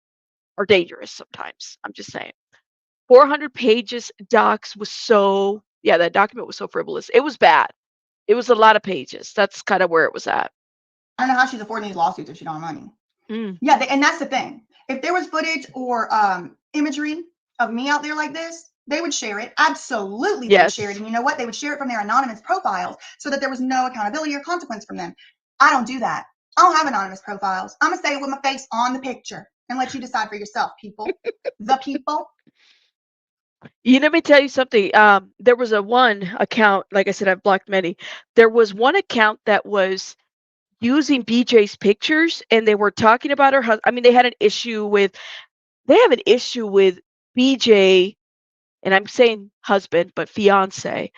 are dangerous sometimes. I'm just saying. 400 pages docs was so, yeah, that document was so frivolous. It was bad. It was a lot of pages. That's kind of where it was at. I don't know how she's affording these lawsuits if she don't have money. Mm. Yeah, and that's the thing. If there was footage or imagery of me out there like this, they would share it. Absolutely, they would share it. Yes. And you know what? They would share it from their anonymous profiles so that there was no accountability or consequence from them. I don't do that. I don't have anonymous profiles. I'm going to stay with my face on the picture and let you decide for yourself, people. The people. Let me tell you something. There was a one account, like I said, I've blocked many. There was one account that was using BJ's pictures and they were talking about her husband. I mean, they have an issue with BJ, and I'm saying husband, but fiance,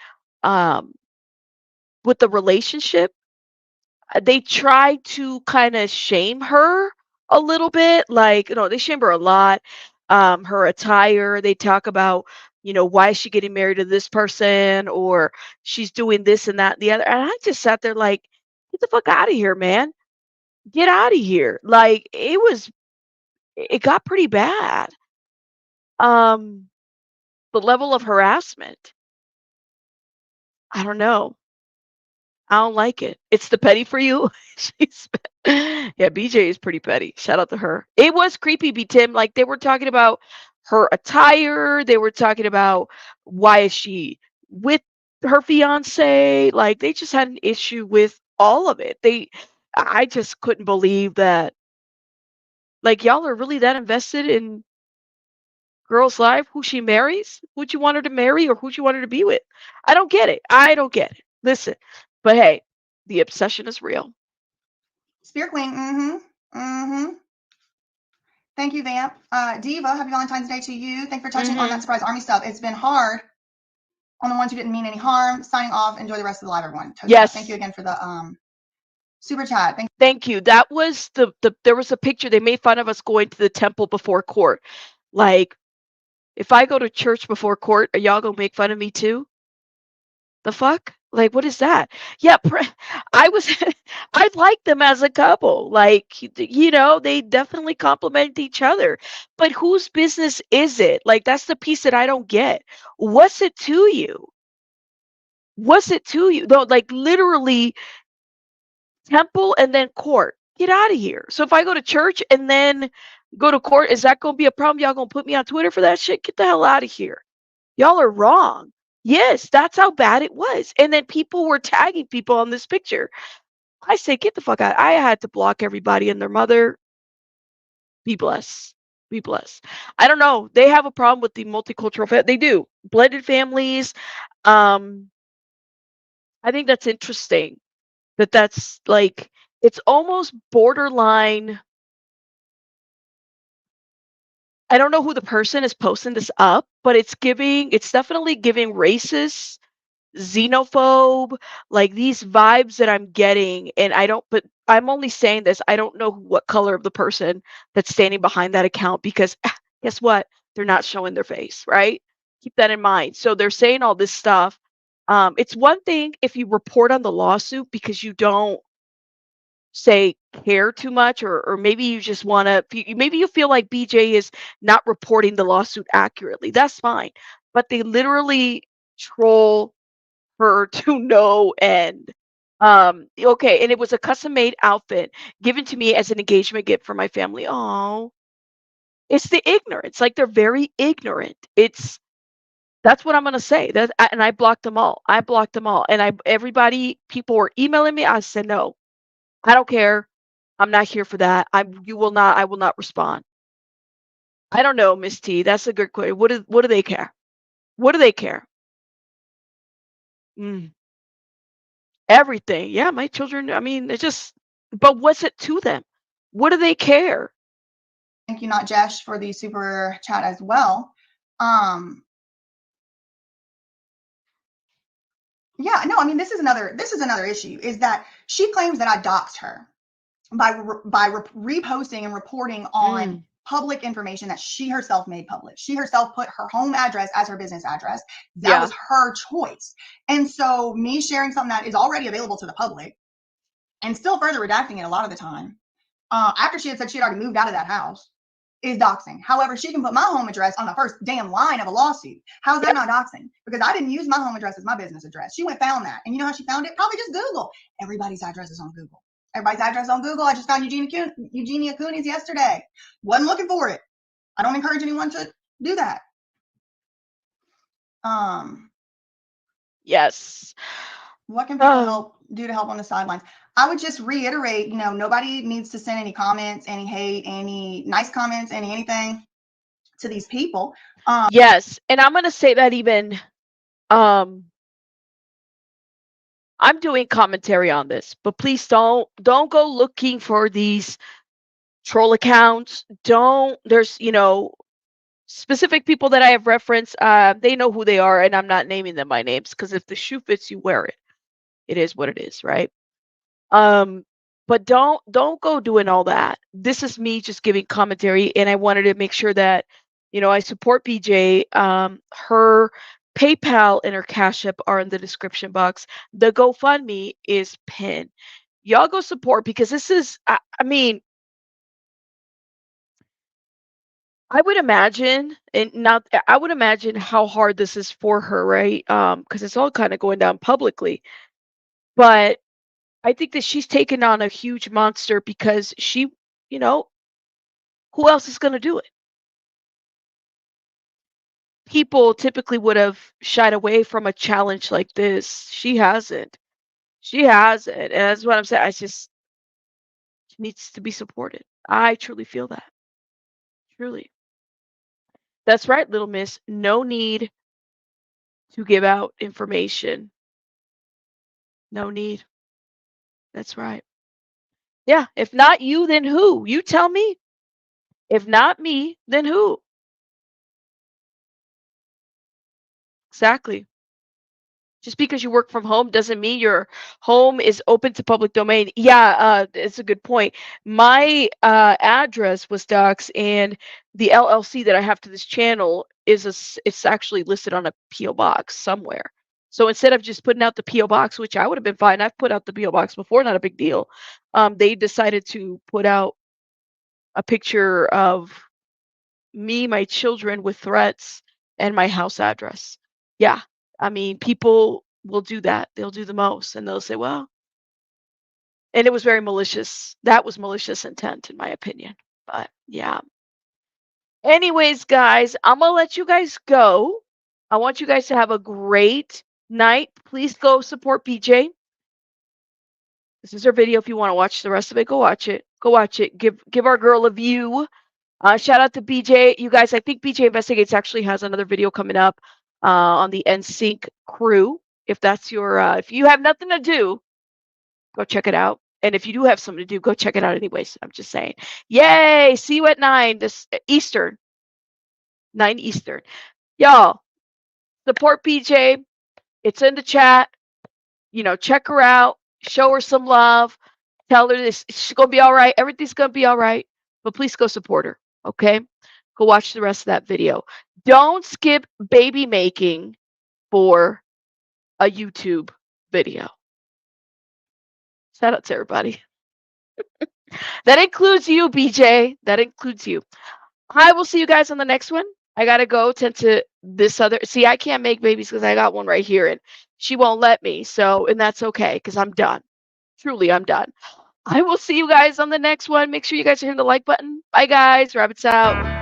um, with the relationship. They try to kind of shame her a little bit. Like, they shame her a lot. Her attire, they talk about, why is she getting married to this person, or she's doing this and that and the other. And I just sat there like, get the fuck out of here, man. Get out of here. Like, it got pretty bad. Um, the level of harassment, I don't know. I don't like it. It's the petty for you. She's yeah, BJ is pretty petty. Shout out to her. It was creepy, B Tim. Like they were talking about her attire. They were talking about why is she with her fiance. Like they just had an issue with all of it. I just couldn't believe that. Like y'all are really that invested in girl's life, who she marries, who you want her to marry, or who you want her to be with. I don't get it. I don't get it. Listen, but hey, the obsession is real. Spirit Queen. Mm-hmm. Mm-hmm. Thank you, Vamp. Diva, happy Valentine's Day to you. Thanks for touching on that surprise army stuff. It's been hard on the ones who didn't mean any harm. Signing off. Enjoy the rest of the live, everyone. Yes. Thank you again for the super chat. Thank you. That was there was a picture. They made fun of us going to the temple before court. Like, if I go to church before court, are y'all gonna make fun of me too? The fuck? Like, what is that? Yeah, I was, I liked them as a couple. Like, they definitely complement each other. But whose business is it? Like, that's the piece that I don't get. What's it to you? What's it to you? Though, like, literally, temple and then court. Get out of here. So if I go to church and then go to court, is that going to be a problem? Y'all going to put me on Twitter for that shit? Get the hell out of here. Y'all are wrong. Yes, that's how bad it was. And then people were tagging people on this picture. I say, get the fuck out. I had to block everybody and their mother. Be blessed. Be blessed. I don't know. They have a problem with the multicultural. They do. Blended families. Um, I think that's interesting. That's like, it's almost borderline. I don't know who the person is posting this up, but it's definitely giving racist, xenophobe, like these vibes that I'm getting. And but I'm only saying this. I don't know what color of the person that's standing behind that account because guess what? They're not showing their face, right? Keep that in mind. So they're saying all this stuff. It's one thing if you report on the lawsuit because you don't say care too much, or maybe you just want to, maybe you feel like BJ is not reporting the lawsuit accurately. That's fine. But they literally troll her to no end. Okay, and it was a custom made outfit given to me as an engagement gift for my family. Oh, it's the ignorance. Like they're very ignorant. That's what I'm gonna say. And I blocked them all. I blocked them all. And people were emailing me. I said no. I don't care. I'm not here for that. I will not respond. I don't know, Miss T. That's a good question. What do they care? What do they care? Mm, everything. Yeah, my children, I mean, but what's it to them? What do they care? Thank you, Not Jesh, for the super chat as well. Yeah, no, I mean, this is another issue, is that she claims that I doxed her by reposting and reporting on Mm, public information that she herself made public. She herself put her home address as her business address. That yeah. was her choice. And so me sharing something that is already available to the public and still further redacting it a lot of the time, after she had said she had already moved out of that house, is doxing. However, she can put my home address on the first damn line of a lawsuit. How's that Yep. not doxing? Because I didn't use my home address as my business address. She went and found that. And you know how she found it? Probably just Google. Everybody's address is on Google. Everybody's address on Google. I just found Eugenia Cooney's yesterday. Wasn't looking for it. I don't encourage anyone to do that. Um, Yes. what can people Oh, help do to help on the sidelines? I would just reiterate, nobody needs to send any comments, any hate, any nice comments, anything to these people. yes. And I'm gonna say that even um I'm doing commentary on this, but please don't go looking for these troll accounts. Don't there's specific people that I have referenced, they know who they are, and I'm not naming them by names because if the shoe fits you, wear it. It is what it is, right? Um, but don't go doing all that. This is me just giving commentary, and I wanted to make sure that I support BJ. Her PayPal and her Cash App are in the description box. The GoFundMe is pinned. Y'all go support because this is. I mean, I would imagine, and not. I would imagine how hard this is for her, right? Because it's all kind of going down publicly, but I think that she's taken on a huge monster because you know, who else is going to do it? People typically would have shied away from a challenge like this. She hasn't. She hasn't. And that's what I'm saying. I just she needs to be supported. I truly feel that. Truly. That's right, little miss. No need to give out information. No need. That's right. Yeah. If not you, then who? You tell me. If not me, then who? Exactly. Just because you work from home doesn't mean your home is open to public domain. Yeah, it's a good point. My address was doxed, and the LLC that I have to this channel it's actually listed on a PO box somewhere. So instead of just putting out the PO box, which I would have been fine, I've put out the PO box before, not a big deal. They decided to put out a picture of me, my children with threats, and my house address. Yeah. I mean, people will do that. They'll do the most and they'll say, well, and it was very malicious. That was malicious intent, in my opinion. But yeah. Anyways, guys, I'm going to let you guys go. I want you guys to have a great night. Please go support BJ. This is her video. If you want to watch the rest of it, go watch it. Go watch it. Give our girl a view. Shout out to BJ. You guys, I think BJ Investigates actually has another video coming up on the NSYNC crew. If that's if you have nothing to do, go check it out. And if you do have something to do, go check it out anyways. I'm just saying. Yay! See you at 9 this Eastern, 9 Eastern. Y'all, support BJ. It's in the chat. Check her out. Show her some love. Tell her this. She's gonna be all right. Everything's gonna be all right. But please go support her. Okay? Go watch the rest of that video. Don't skip baby making for a YouTube video. Shout out to everybody. That includes you, BJ. That includes you. I will see you guys on the next one. I gotta go tend to this other. See, I can't make babies because I got one right here, and she won't let me. So, and that's okay because I'm done. Truly, I'm done. I will see you guys on the next one. Make sure you guys are hitting the like button. Bye, guys. Rabbits out.